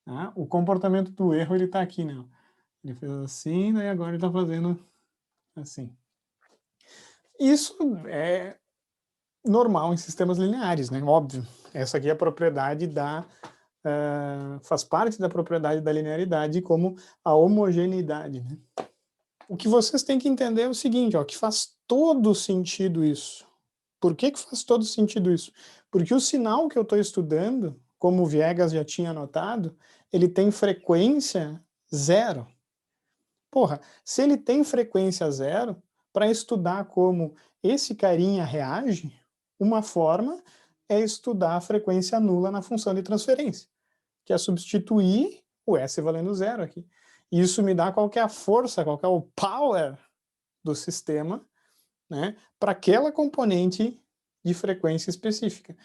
Tá? O comportamento do erro ele está aqui, né? Ele fez assim, daí agora ele está fazendo assim. Isso é normal em sistemas lineares, né? Óbvio. Essa aqui é a propriedade faz parte da propriedade da linearidade como a homogeneidade, né? O que vocês têm que entender é o seguinte, ó, que faz todo sentido isso. Por que faz todo sentido isso? Porque o sinal que eu estou estudando, como o Viegas já tinha notado, ele tem frequência 0. Porra, se ele tem frequência 0, para estudar como esse carinha reage, uma forma é estudar a frequência nula na função de transferência, que é substituir o S valendo 0 aqui. Isso me dá qual que é a força, qual que é o power do sistema, né, para aquela componente de frequência específica.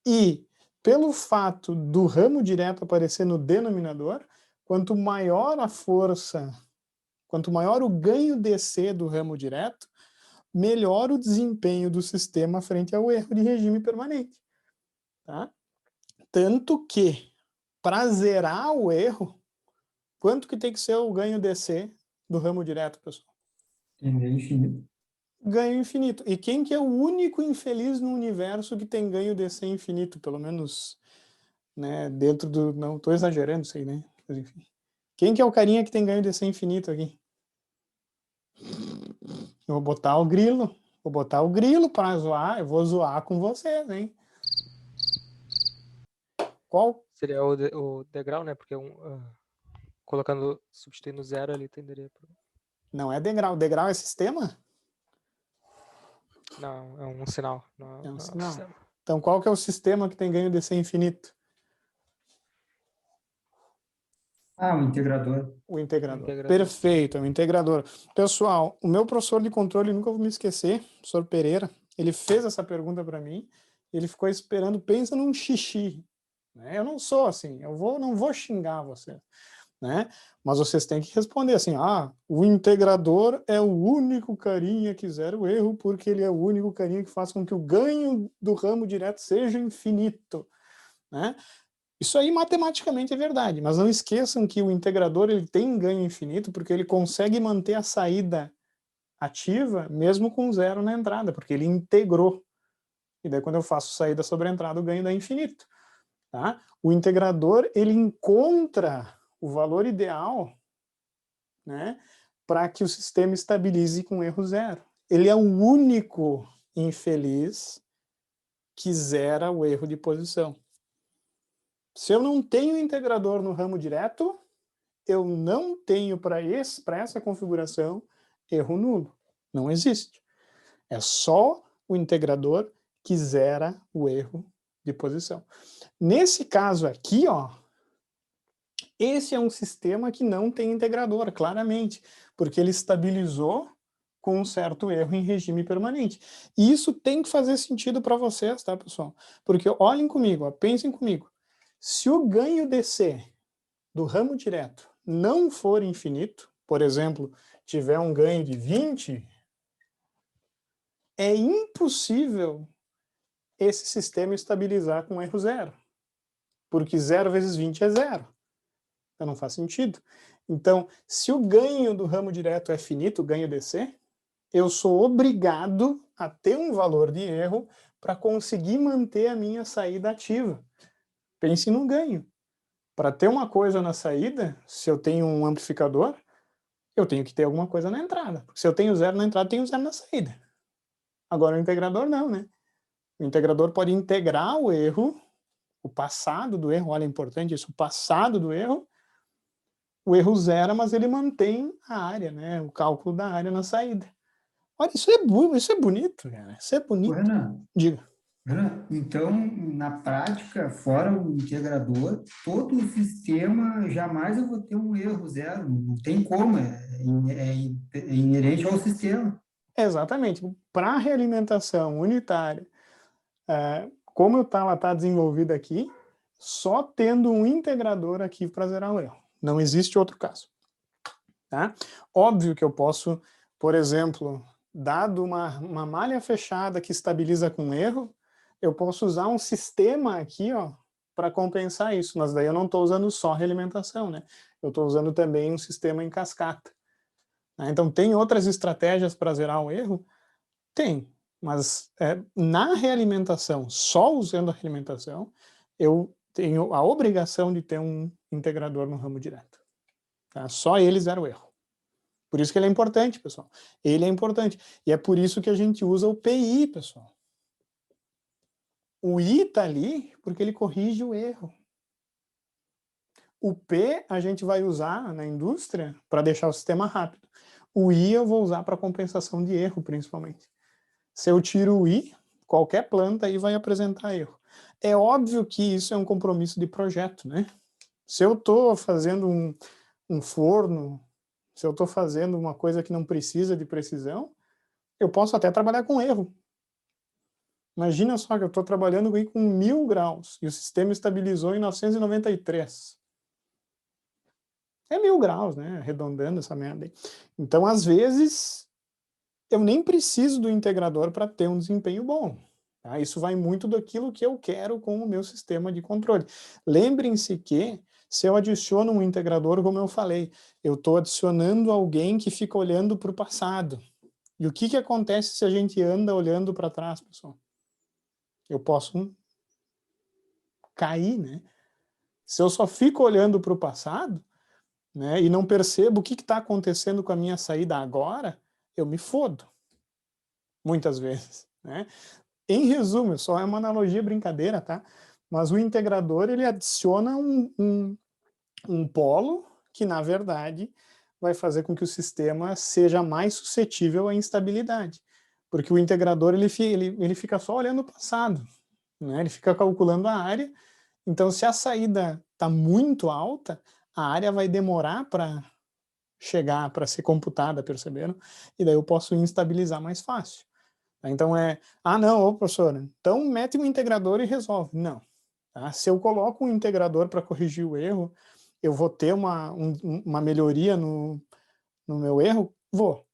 E, pelo fato do ramo direto aparecer no denominador, quanto maior a força, quanto maior o ganho DC do ramo direto, melhor o desempenho do sistema frente ao erro de regime permanente. Tá? Tanto que, para zerar o erro, quanto que tem que ser o ganho DC do ramo direto, pessoal? Ganho infinito. Ganho infinito. E quem que é o único infeliz no universo que tem ganho DC infinito? Pelo menos, né, dentro do... Não, estou exagerando isso aí, né? Mas, enfim. Quem que é o carinha que tem ganho DC infinito aqui? Eu vou botar o grilo. Vou botar o grilo para zoar. Eu vou zoar com vocês, hein? Qual? Seria o degrau, né? Porque substituindo 0 ali tenderia para... Não é degrau. Degrau é sistema? Não, é um sinal. Não, É um não sinal. sistema. Então qual que é o sistema que tem ganho DC infinito? Ah, o integrador. O integrador. Integrador. Perfeito, é o integrador. Pessoal, o meu professor de controle, nunca vou me esquecer, o professor Pereira, ele fez essa pergunta para mim, ele ficou esperando, pensa num xixi. Né? Eu não sou assim, não vou xingar você. Né? Mas vocês têm que responder assim, o integrador é o único carinha que zera o erro, porque ele é o único carinha que faz com que o ganho do ramo direto seja infinito. Né? Isso aí matematicamente é verdade, mas não esqueçam que o integrador ele tem ganho infinito porque ele consegue manter a saída ativa mesmo com 0 na entrada, porque ele integrou. E daí quando eu faço saída sobre a entrada, o ganho dá infinito. Tá? O integrador ele encontra o valor ideal, né, para que o sistema estabilize com erro 0. Ele é o único infeliz que zera o erro de posição. Se eu não tenho integrador no ramo direto, eu não tenho para essa configuração erro nulo. Não existe. É só o integrador que zera o erro de posição. Nesse caso aqui, esse é um sistema que não tem integrador, claramente, porque ele estabilizou com um certo erro em regime permanente. E isso tem que fazer sentido para vocês, tá, pessoal? Porque olhem comigo, pensem comigo. Se o ganho DC do ramo direto não for infinito, por exemplo, tiver um ganho de 20, é impossível esse sistema estabilizar com erro 0. Porque 0 vezes 20 é 0. Então não faz sentido. Então, se o ganho do ramo direto é finito, o ganho DC, eu sou obrigado a ter um valor de erro para conseguir manter a minha saída ativa. Pense no ganho. Para ter uma coisa na saída, se eu tenho um amplificador, eu tenho que ter alguma coisa na entrada. Porque se eu tenho 0 na entrada, eu tenho 0 na saída. Agora o integrador não, né? O integrador pode integrar o erro, o passado do erro, olha, é importante isso, o passado do erro, o erro zera, mas ele mantém a área, né? O cálculo da área na saída. Olha, isso é bonito, cara. Isso é bonito. Ô, Renan, Diga. Então, na prática, fora o integrador, todo o sistema, jamais eu vou ter um erro zero. Não tem como, é inerente ao sistema. Exatamente. Para realimentação unitária, como eu tá desenvolvido aqui, só tendo um integrador aqui para zerar o erro. Não existe outro caso. Tá? Óbvio que eu posso, por exemplo, dado uma malha fechada que estabiliza com erro, eu posso usar um sistema aqui, ó, para compensar isso, mas daí eu não estou usando só realimentação, né? Eu estou usando também um sistema em cascata. Né? Então, tem outras estratégias para zerar o erro? Tem, mas na realimentação, só usando a realimentação, eu tenho a obrigação de ter um integrador no ramo direto. Tá? Só ele zera o erro. Por isso que ele é importante, pessoal. Ele é importante. E é por isso que a gente usa o PI, pessoal. O I está ali porque ele corrige o erro. O P a gente vai usar na indústria para deixar o sistema rápido. O I eu vou usar para compensação de erro, principalmente. Se eu tiro o I, qualquer planta aí vai apresentar erro. É óbvio que isso é um compromisso de projeto, né? Se eu estou fazendo um forno, se eu estou fazendo uma coisa que não precisa de precisão, eu posso até trabalhar com erro. Imagina só que eu estou trabalhando com 1000 graus e o sistema estabilizou em 993. É 1000 graus, né? Arredondando essa merda aí. Então, às vezes, eu nem preciso do integrador para ter um desempenho bom. Tá? Isso vai muito daquilo que eu quero com o meu sistema de controle. Lembrem-se que, se eu adiciono um integrador, como eu falei, eu estou adicionando alguém que fica olhando para o passado. E o que acontece se a gente anda olhando para trás, pessoal? Eu posso cair, né? Se eu só fico olhando para o passado, né, e não percebo o que está acontecendo com a minha saída agora, eu me fodo. Muitas vezes, né? Em resumo, só é uma analogia, brincadeira, tá? Mas o integrador, ele adiciona um polo que, na verdade, vai fazer com que o sistema seja mais suscetível à instabilidade. Porque o integrador, ele fica só olhando o passado, né? Ele fica calculando a área. Então, se a saída está muito alta, a área vai demorar para chegar, para ser computada, perceberam? E daí eu posso instabilizar mais fácil. Então não, ô professor, então mete um integrador e resolve. Não. Tá? Se eu coloco um integrador para corrigir o erro, eu vou ter uma melhoria no meu erro? Vou.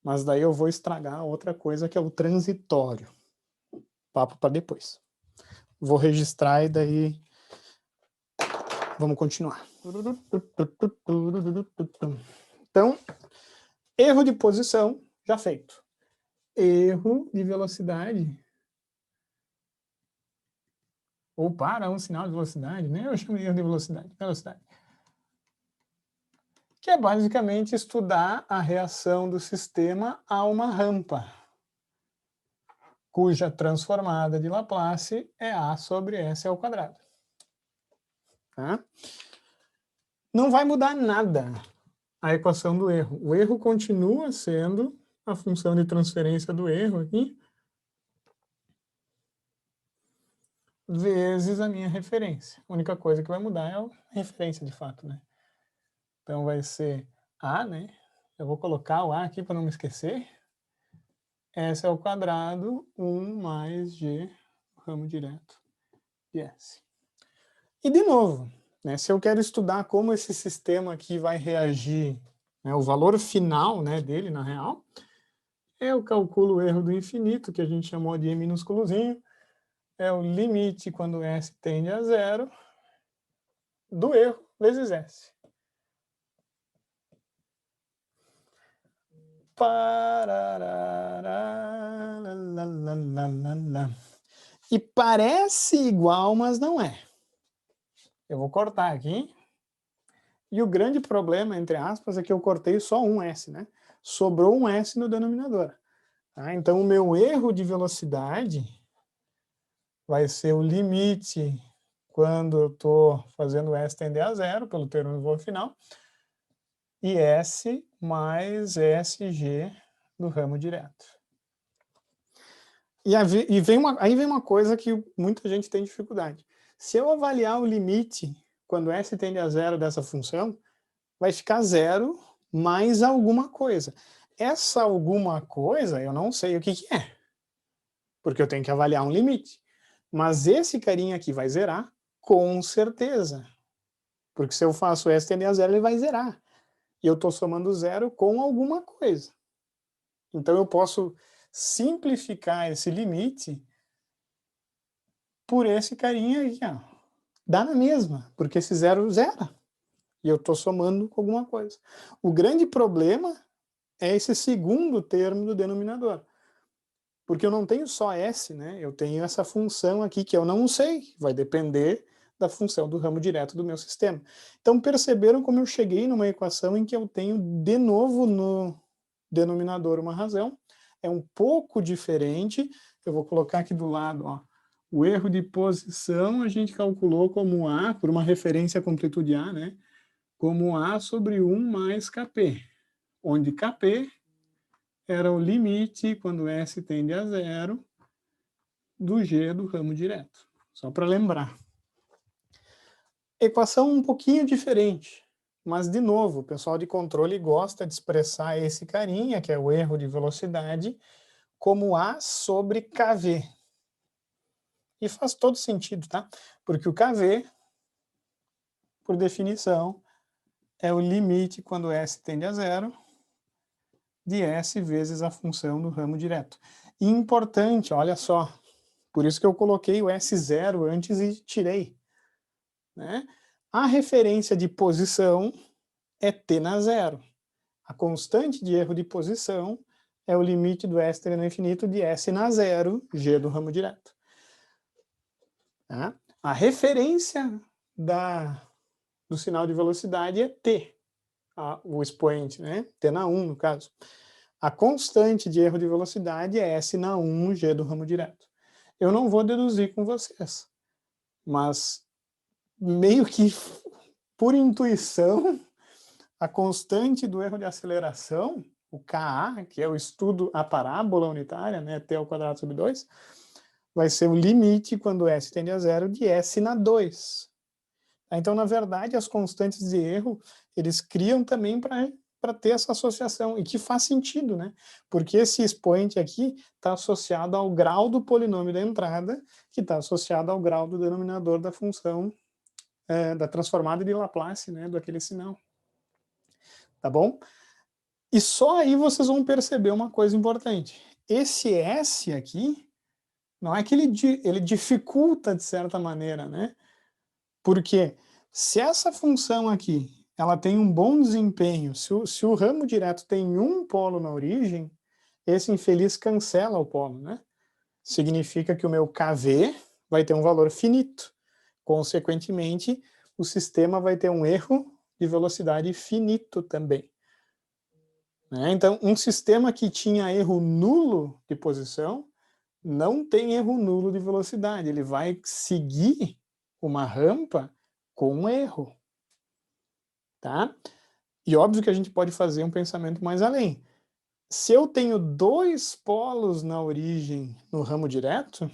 Mas daí eu vou estragar outra coisa que é o transitório. Papo para depois. Vou registrar e daí vamos continuar. Então, erro de posição, já feito. Erro de velocidade. Ou para um sinal de velocidade, né? Eu chamo de erro de velocidade. Que é basicamente estudar a reação do sistema a uma rampa, cuja transformada de Laplace é A sobre S ao quadrado. Tá? Não vai mudar nada a equação do erro. O erro continua sendo a função de transferência do erro aqui, vezes a minha referência. A única coisa que vai mudar é a referência, de fato, né? Então vai ser A, né? Eu vou colocar o A aqui para não me esquecer. S ao quadrado, 1 mais G, ramo direto, de S. E, de novo, né, se eu quero estudar como esse sistema aqui vai reagir, né, o valor final, né, dele, na real, eu calculo o erro do infinito, que a gente chamou de E minúsculozinho, é o limite quando S tende a zero do erro vezes S. E parece igual, mas não é. Eu vou cortar aqui. E o grande problema, entre aspas, é que eu cortei só um S, né? Sobrou um S no denominador. Tá? Então, o meu erro de velocidade vai ser o limite quando eu estou fazendo S tender a zero, pelo termo do valor final, e S mais SG do ramo direto. aí vem uma coisa que muita gente tem dificuldade. Se eu avaliar o limite, quando S tende a zero dessa função, vai ficar zero mais alguma coisa. Essa alguma coisa, eu não sei o que é, porque eu tenho que avaliar um limite. Mas esse carinha aqui vai zerar, com certeza. Porque se eu faço S tender a zero, ele vai zerar. E eu estou somando zero com alguma coisa. Então eu posso simplificar esse limite por esse carinha aqui, ó. Dá na mesma, porque esse zero zera. E eu estou somando com alguma coisa. O grande problema é esse segundo termo do denominador. Porque eu não tenho só S, né? Eu tenho essa função aqui que eu não sei. Vai depender da função do ramo direto do meu sistema. Então perceberam como eu cheguei numa equação em que eu tenho de novo no denominador uma razão. É um pouco diferente. Eu vou colocar aqui do lado, ó. O erro de posição a gente calculou como A, por uma referência à amplitude A, né? Como A sobre 1 mais Kp, onde Kp era o limite, quando S tende a zero, do G do ramo direto. Só para lembrar. Equação um pouquinho diferente, mas, de novo, o pessoal de controle gosta de expressar esse carinha, que é o erro de velocidade, como A sobre KV. E faz todo sentido, tá? Porque o KV, por definição, é o limite quando S tende a zero de S vezes a função do ramo direto. E importante, olha só, por isso que eu coloquei o S0 antes e tirei, né? A referência de posição é t na zero. A constante de erro de posição é o limite do S tendendo ao infinito de S na zero, G do ramo direto. Tá? A referência do sinal de velocidade é t, o expoente, né? T na 1, no caso. A constante de erro de velocidade é S na 1, G do ramo direto. Eu não vou deduzir com vocês, mas meio que por intuição, a constante do erro de aceleração, o Ka, que é o estudo a parábola unitária, né, t ao quadrado sobre 2, vai ser o limite, quando S tende a zero, de S na 2. Então, na verdade, as constantes de erro, eles criam também para ter essa associação, e que faz sentido, né? Porque esse expoente aqui está associado ao grau do polinômio da entrada, que está associado ao grau do denominador da função da transformada de Laplace, né, do aquele sinal. Tá bom? E só aí vocês vão perceber uma coisa importante. Esse S aqui, não é que ele dificulta de certa maneira, né? Porque se essa função aqui ela tem um bom desempenho, se o ramo direto tem um polo na origem, esse infeliz cancela o polo, né? Significa que o meu KV vai ter um valor finito. Consequentemente, o sistema vai ter um erro de velocidade finito também. Então, um sistema que tinha erro nulo de posição não tem erro nulo de velocidade. Ele vai seguir uma rampa com um erro. Tá? E óbvio que a gente pode fazer um pensamento mais além. Se eu tenho dois polos na origem no ramo direto,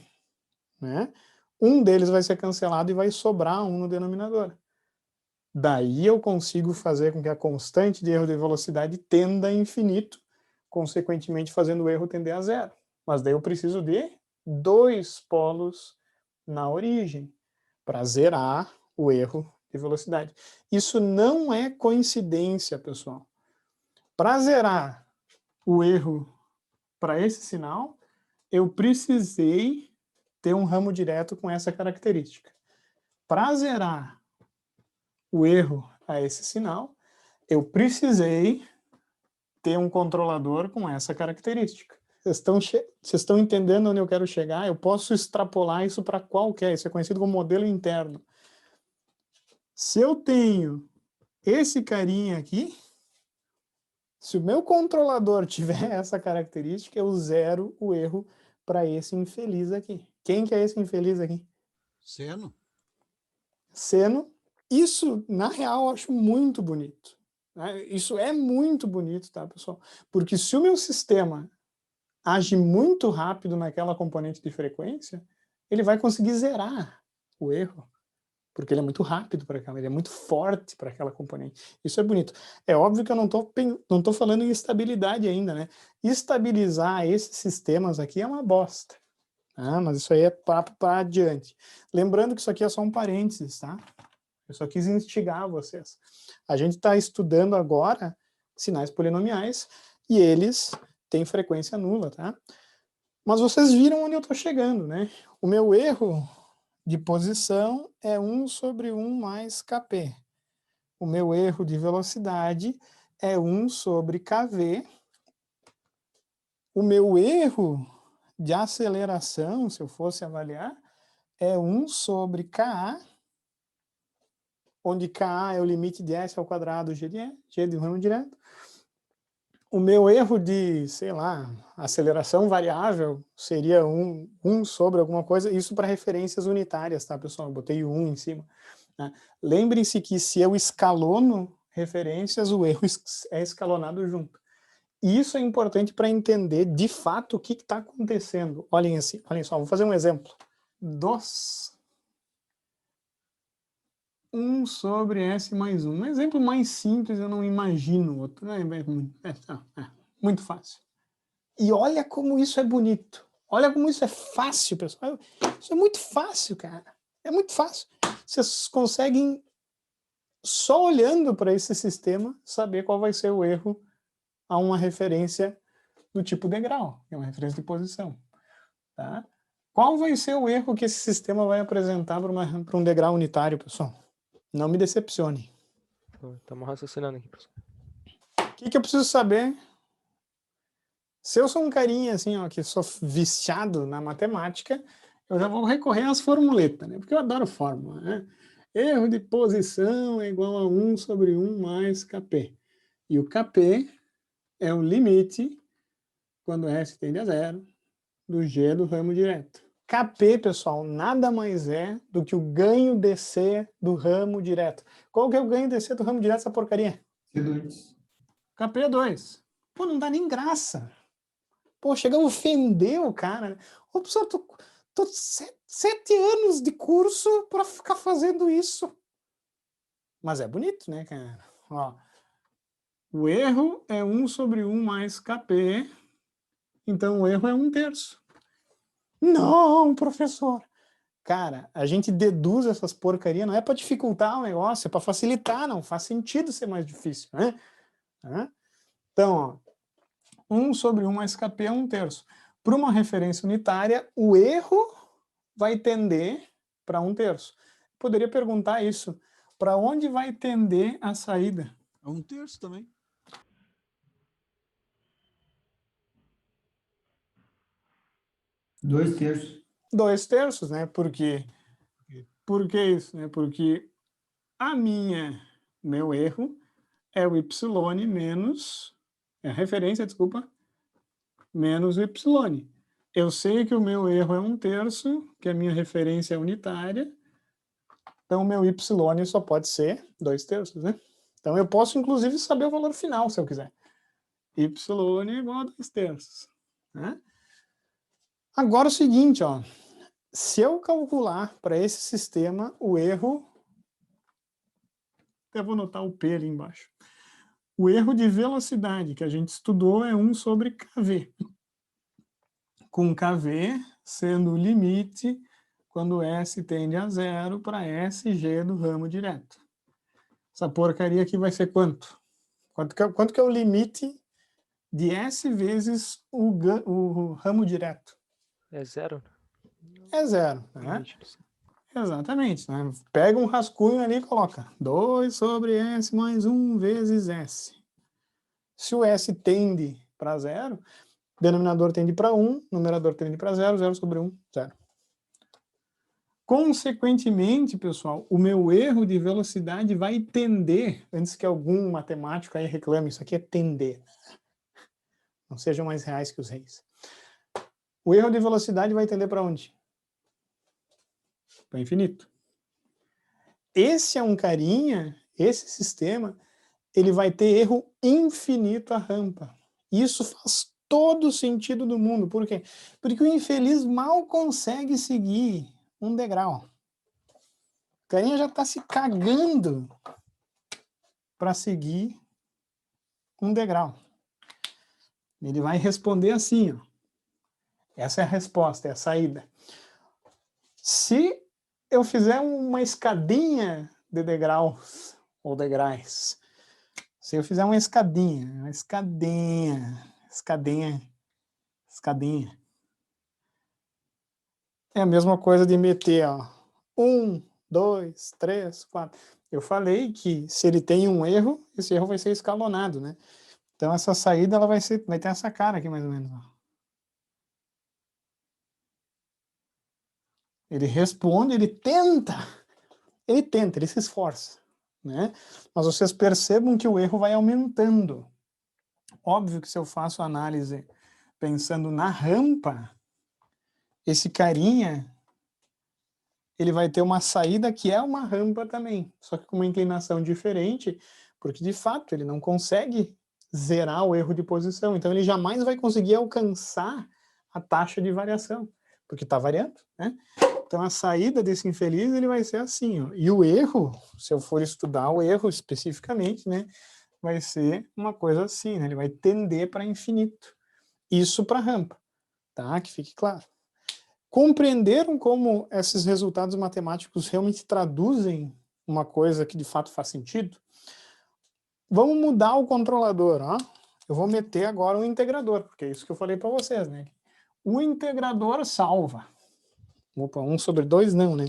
né, um deles vai ser cancelado e vai sobrar um no denominador. Daí eu consigo fazer com que a constante de erro de velocidade tenda a infinito, consequentemente fazendo o erro tender a zero. Mas daí eu preciso de dois polos na origem para zerar o erro de velocidade. Isso não é coincidência, pessoal. Para zerar o erro para esse sinal, eu precisei ter um ramo direto com essa característica. Para zerar o erro a esse sinal, eu precisei ter um controlador com essa característica. Vocês estão entendendo onde eu quero chegar? Eu posso extrapolar isso para qualquer, isso é conhecido como modelo interno. Se eu tenho esse carinha aqui, se o meu controlador tiver essa característica, eu zero o erro para esse infeliz aqui. Quem que é esse infeliz aqui? Seno. Seno. Isso, na real, eu acho muito bonito. Né? Isso é muito bonito, tá, pessoal? Porque se o meu sistema age muito rápido naquela componente de frequência, ele vai conseguir zerar o erro, porque ele é muito rápido para aquela, ele é muito forte para aquela componente. Isso é bonito. É óbvio que eu não tô falando em estabilidade ainda, né? Estabilizar esses sistemas aqui é uma bosta. Mas isso aí é papo para adiante. Lembrando que isso aqui é só um parênteses, tá? Eu só quis instigar vocês. A gente está estudando agora sinais polinomiais e eles têm frequência nula, tá? Mas vocês viram onde eu estou chegando, né? O meu erro de posição é 1 sobre 1 mais Kp. O meu erro de velocidade é 1 sobre Kv. O meu erro de aceleração, se eu fosse avaliar, é 1 sobre Ka, onde Ka é o limite de S ao quadrado G de ramo direto. O meu erro de, sei lá, aceleração variável seria 1 sobre alguma coisa, isso para referências unitárias, tá, pessoal? Eu botei 1 em cima. Né? Lembrem-se que se eu escalono referências, o erro é escalonado junto. E isso é importante para entender, de fato, o que está acontecendo. Olhem só, vou fazer um exemplo. 1 sobre S mais 1. Um exemplo mais simples, eu não imagino outro. Muito fácil. E olha como isso é bonito. Olha como isso é fácil, pessoal. Isso é muito fácil, cara. É muito fácil. Vocês conseguem, só olhando para esse sistema, saber qual vai ser o erro a uma referência do tipo degrau, que é uma referência de posição. Tá? Qual vai ser o erro que esse sistema vai apresentar para um degrau unitário, pessoal? Não me decepcione. Estamos raciocinando aqui, pessoal. O que eu preciso saber? Se eu sou um carinha assim, ó, que sou viciado na matemática, eu já vou recorrer às formuletas, né? Porque eu adoro fórmula, né? Erro de posição é igual a 1 sobre 1 mais Kp. E o Kp é o limite, quando S tende a zero, do G do ramo direto. Kp, pessoal, nada mais é do que o ganho DC do ramo direto. Qual que é o ganho DC do ramo direto dessa porcaria? C2. Kp é 2. Pô, não dá nem graça. Pô, chega a ofender o cara. Né? Ô, pessoal, tô 7 anos de curso para ficar fazendo isso. Mas é bonito, né, cara? Ó, o erro é 1 sobre 1 mais Kp. Então, o erro é 1/3. Não, professor. Cara, a gente deduz essas porcarias, não é para dificultar o negócio, é para facilitar, não faz sentido ser mais difícil, né? Então, ó, 1 sobre 1 mais Kp é 1/3. Para uma referência unitária, o erro vai tender para 1/3. Poderia perguntar isso, para onde vai tender a saída? É 1/3 também. 2/3. 2/3, né? Por quê? Por que isso? Né? Porque meu erro é o y menos, é a referência, desculpa, menos o y. Eu sei que o meu erro é 1/3, que a minha referência é unitária, então o meu y só pode ser 2/3, né? Então eu posso, inclusive, saber o valor final, se eu quiser. Y é igual a 2/3. Né? Agora o seguinte, ó, se eu calcular para esse sistema o erro, até vou anotar o P ali embaixo, o erro de velocidade que a gente estudou é 1 sobre Kv, com Kv sendo o limite quando S tende a zero para SG do ramo direto. Essa porcaria aqui vai ser quanto? Quanto que é o limite de S vezes o ramo direto? É 0? É 0, né? Exatamente. Né? Pega um rascunho ali e coloca 2 sobre S mais 1 vezes S. Se o S tende para 0, denominador tende para 1, numerador tende para 0, 0 sobre 1, 0. Consequentemente, pessoal, o meu erro de velocidade vai tender, antes que algum matemático aí reclame, isso aqui é tender. Não sejam mais reais que os reis. O erro de velocidade vai tender para onde? Para o infinito. Esse é um carinha, esse sistema, ele vai ter erro infinito à rampa. Isso faz todo sentido do mundo. Por quê? Porque o infeliz mal consegue seguir um degrau. O carinha já está se cagando para seguir um degrau. Ele vai responder assim, ó. Essa é a resposta, é a saída. Se eu fizer uma escadinha de degraus, ou degraus, se eu fizer uma escadinha, é a mesma coisa de meter, ó, 1, 2, 3, 4. Eu falei que se ele tem um erro, esse erro vai ser escalonado, né? Então essa saída ela vai ter essa cara aqui mais ou menos, ó. Ele responde, ele tenta, ele se esforça, né? Mas vocês percebam que o erro vai aumentando. Óbvio que se eu faço análise pensando na rampa, esse carinha, ele vai ter uma saída que é uma rampa também, só que com uma inclinação diferente, porque de fato ele não consegue zerar o erro de posição, então ele jamais vai conseguir alcançar a taxa de variação, porque está variando, né? Então a saída desse infeliz ele vai ser assim, ó. E o erro, se eu for estudar o erro especificamente, né, vai ser uma coisa assim, né? Ele vai tender para infinito. Isso para rampa, tá? Que fique claro. Compreenderam como esses resultados matemáticos realmente traduzem uma coisa que de fato faz sentido? Vamos mudar o controlador, ó. Eu vou meter agora um integrador, porque é isso que eu falei para vocês, né? O integrador salva. Opa, 1 sobre 2 não, né?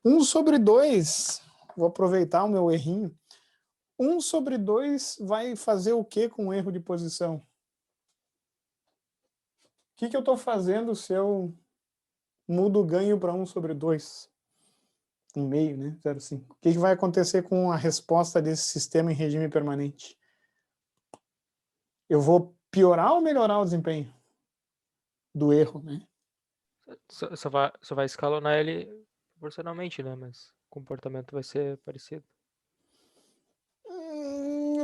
1 sobre 2, vou aproveitar o meu errinho. 1 sobre 2 vai fazer o que com o erro de posição? O que eu estou fazendo se eu mudo o ganho para 1 sobre 2? 1,5, né? 0,5. O que vai acontecer com a resposta desse sistema em regime permanente? Eu vou piorar ou melhorar o desempenho do erro, né? Só vai escalonar ele proporcionalmente, né? Mas o comportamento vai ser parecido.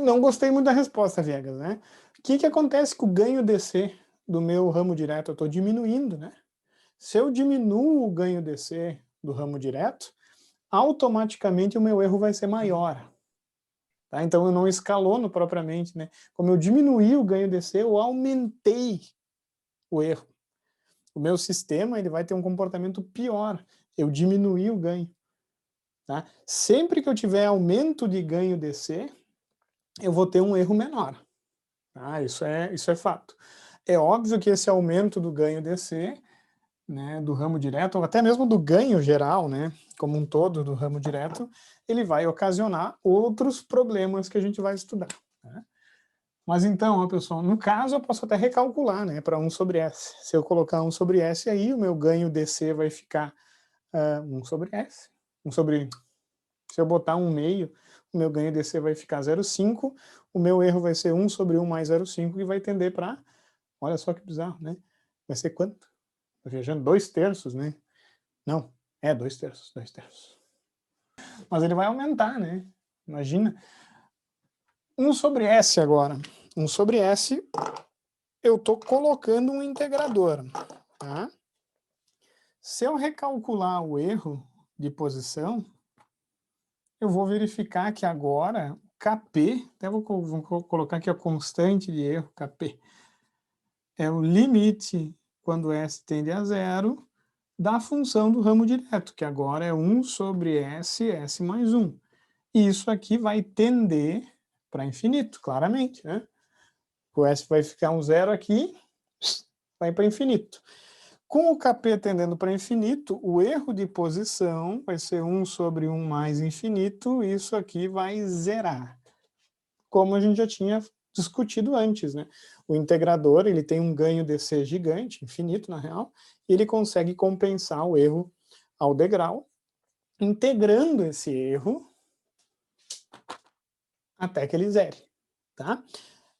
Não gostei muito da resposta, Viegas, né? O que acontece com o ganho DC do meu ramo direto? Eu estou diminuindo, né? Se eu diminuo o ganho DC do ramo direto, automaticamente o meu erro vai ser maior. Tá? Então eu não escalono propriamente, né? Como eu diminuí o ganho DC, eu aumentei o erro. O meu sistema ele vai ter um comportamento pior. Eu diminuí o ganho. Tá? Sempre que eu tiver aumento de ganho DC, eu vou ter um erro menor. Tá? Isso é fato. É óbvio que esse aumento do ganho DC, né, do ramo direto, ou até mesmo do ganho geral, né, como um todo do ramo direto, ele vai ocasionar outros problemas que a gente vai estudar. Né? Mas então, ó, pessoal, no caso eu posso até recalcular, né, para 1 sobre S. Se eu colocar 1 sobre S aí, o meu ganho DC vai ficar 1 sobre S. Se eu botar 1,5, o meu ganho DC vai ficar 0,5, o meu erro vai ser 1 sobre 1 mais 0,5 e vai tender para, olha só que bizarro, né? Vai ser quanto? Estou viajando 2/3, né? Não, 2/3, 2/3. Mas ele vai aumentar, né? Imagina. 1 sobre S agora. 1 sobre S, eu estou colocando um integrador. Tá? Se eu recalcular o erro de posição, eu vou verificar que agora Kp, até vou colocar aqui a constante de erro, Kp, é o limite, quando S tende a 0, da função do ramo direto, que agora é 1 sobre S, S mais 1. E isso aqui vai tender para infinito, claramente, né? O S vai ficar um 0 aqui, vai para infinito. Com o Kp tendendo para infinito, o erro de posição vai ser 1 sobre 1 mais infinito, e isso aqui vai zerar. Como a gente já tinha discutido antes, né? O integrador, ele tem um ganho DC gigante, infinito na real, e ele consegue compensar o erro ao degrau, integrando esse erro até que ele zere, tá?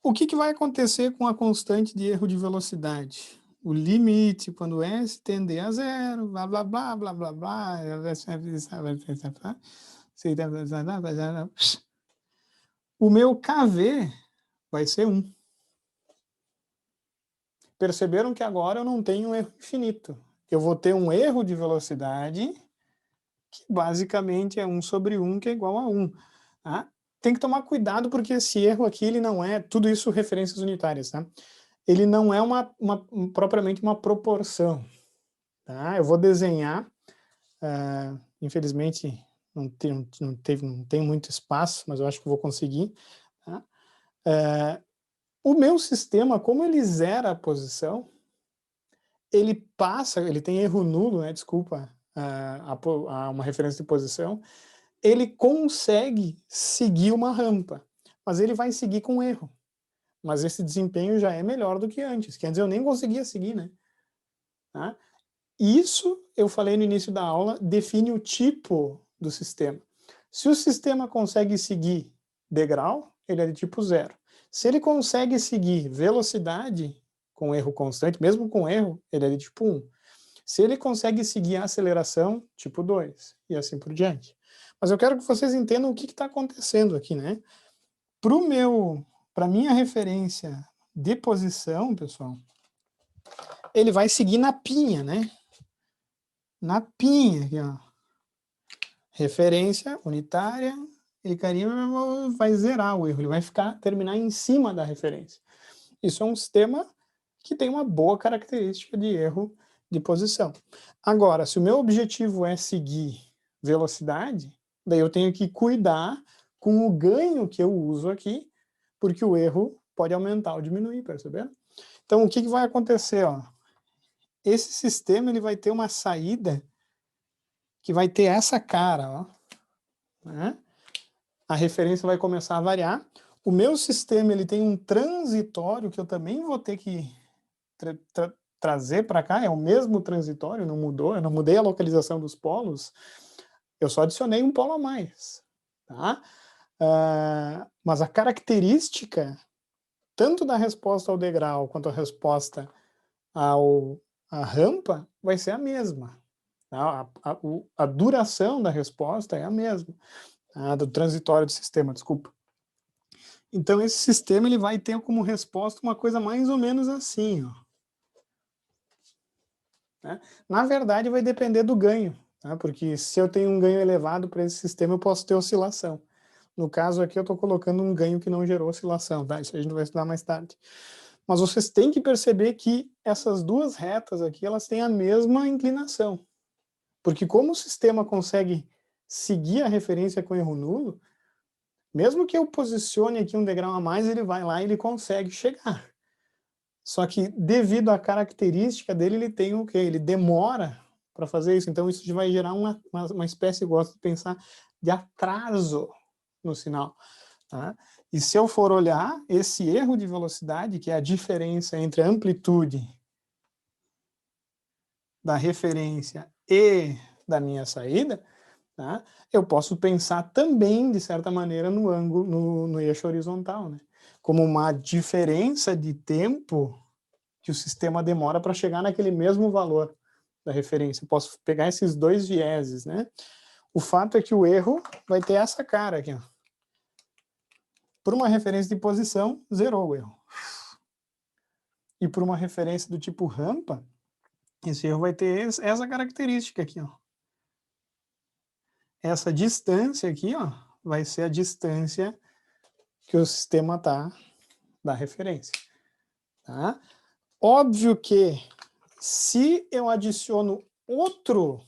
O que vai acontecer com a constante de erro de velocidade? O limite, quando S tender a 0, blá, blá, blá, blá, blá, blá, o meu KV vai ser 1. perceberam que agora eu não tenho um erro infinito. Eu vou ter um erro de velocidade que basicamente é 1 sobre 1, que é igual a 1. Tá? Tem que tomar cuidado porque esse erro aqui, ele não é, tudo isso referências unitárias, tá? Ele não é propriamente uma proporção. Tá? Eu vou desenhar, infelizmente não tem muito espaço, mas eu acho que vou conseguir. Tá? O meu sistema, como ele zera a posição, ele tem erro nulo, né? Desculpa, uma referência de posição, ele consegue seguir uma rampa, mas ele vai seguir com erro. Mas esse desempenho já é melhor do que antes, quer dizer, eu nem conseguia seguir, né? Tá? Isso, eu falei no início da aula, define o tipo do sistema. Se o sistema consegue seguir degrau, ele é de tipo 0. Se ele consegue seguir velocidade com erro constante, mesmo com erro, ele é de tipo 1. Se ele consegue seguir a aceleração, tipo 2, e assim por diante. Mas eu quero que vocês entendam o que está acontecendo aqui, né? Para minha referência de posição, pessoal, ele vai seguir na pinha, né? Na pinha, aqui, ó. Referência unitária, ele vai zerar o erro, ele vai terminar em cima da referência. Isso é um sistema que tem uma boa característica de erro de posição. Agora, se o meu objetivo é seguir velocidade, daí eu tenho que cuidar com o ganho que eu uso aqui, porque o erro pode aumentar ou diminuir, perceberam? Então, o que vai acontecer? Ó? Esse sistema ele vai ter uma saída que vai ter essa cara. Ó, né? A referência vai começar a variar. O meu sistema ele tem um transitório que eu também vou ter que trazer para cá, é o mesmo transitório, não mudou, eu não mudei a localização dos polos, eu só adicionei um polo a mais. Tá? Mas a característica, tanto da resposta ao degrau quanto a resposta à rampa, vai ser a mesma. Tá? A duração da resposta é a mesma, do transitório do sistema, desculpa. Então esse sistema ele vai ter como resposta uma coisa mais ou menos assim, ó. Né? Na verdade, vai depender do ganho, tá? Porque se eu tenho um ganho elevado para esse sistema, eu posso ter oscilação. No caso aqui, eu estou colocando um ganho que não gerou oscilação, tá? Isso a gente vai estudar mais tarde. Mas vocês têm que perceber que essas duas retas aqui, elas têm a mesma inclinação. Porque como o sistema consegue seguir a referência com erro nulo, mesmo que eu posicione aqui um degrau a mais, ele vai lá e ele consegue chegar. Só que, devido à característica dele, ele tem o quê? Ele demora para fazer isso. Então, isso vai gerar uma espécie, eu gosto de pensar, de atraso no sinal. Tá? E se eu for olhar, esse erro de velocidade, que é a diferença entre a amplitude da referência e da minha saída, tá? Eu posso pensar também, de certa maneira, no ângulo, no eixo horizontal, né? Como uma diferença de tempo que o sistema demora para chegar naquele mesmo valor da referência. Eu posso pegar esses dois vieses, né? O fato é que o erro vai ter essa cara aqui, ó. Por uma referência de posição, zerou o erro. E por uma referência do tipo rampa, esse erro vai ter essa característica aqui, ó. Essa distância aqui, ó, vai ser a distância que o sistema tá da referência, tá? Óbvio que se eu adiciono outro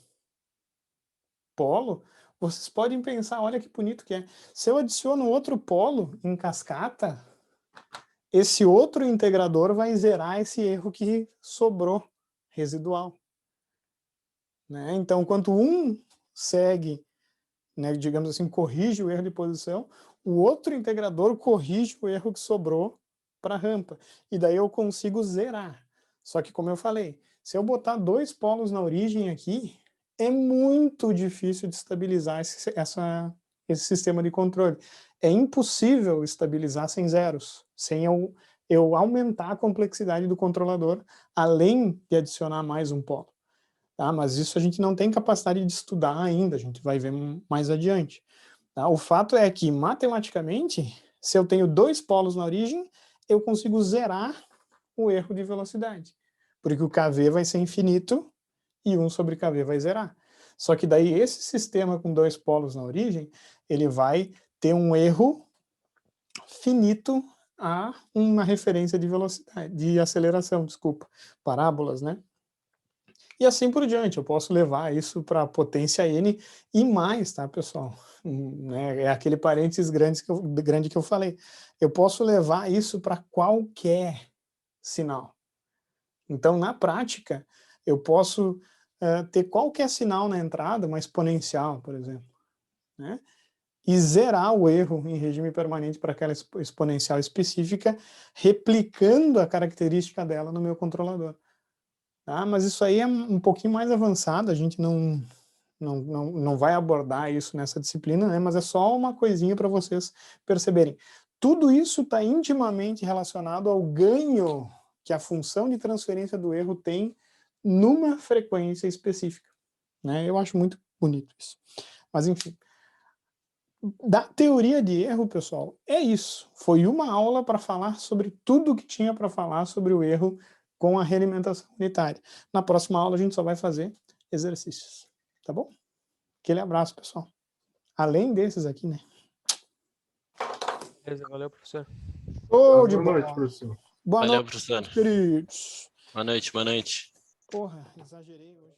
polo, vocês podem pensar, olha que bonito que é. Se eu adiciono outro polo em cascata, esse outro integrador vai zerar esse erro que sobrou, residual. Né? Então, enquanto um segue, né, digamos assim, corrige o erro de posição, o outro integrador corrige o erro que sobrou para a rampa. E daí eu consigo zerar. Só que, como eu falei, se eu botar dois polos na origem aqui, é muito difícil de estabilizar esse sistema de controle. É impossível estabilizar sem zeros, sem eu aumentar a complexidade do controlador, além de adicionar mais um polo. Tá? Mas isso a gente não tem capacidade de estudar ainda, a gente vai ver mais adiante. Tá? O fato é que, matematicamente, se eu tenho dois polos na origem, eu consigo zerar o erro de velocidade, porque o KV vai ser infinito e 1 sobre KV vai zerar. Só que daí esse sistema com 2 polos na origem, ele vai ter um erro finito a uma referência de velocidade, de aceleração, desculpa, parábolas, né? E assim por diante, eu posso levar isso para a potência n e mais, tá, pessoal? Né? É aquele parênteses grande que eu falei. Eu posso levar isso para qualquer sinal. Então, na prática, eu posso ter qualquer sinal na entrada, uma exponencial, por exemplo, né? E zerar o erro em regime permanente para aquela exponencial específica, replicando a característica dela no meu controlador. Tá? Mas isso aí é um pouquinho mais avançado, a gente não vai abordar isso nessa disciplina, né? Mas é só uma coisinha para vocês perceberem. Tudo isso está intimamente relacionado ao ganho que a função de transferência do erro tem numa frequência específica, né? Eu acho muito bonito isso. Mas, enfim, da teoria de erro, pessoal, é isso. Foi uma aula para falar sobre tudo que tinha para falar sobre o erro com a realimentação unitária. Na próxima aula a gente só vai fazer exercícios, tá bom? Aquele abraço, pessoal. Além desses aqui, né? Beleza, valeu, professor. Show de Boa noite, bola. professor. Boa Valeu, noite, professor. meus queridos. Boa noite, boa noite. Porra, exagerei hoje.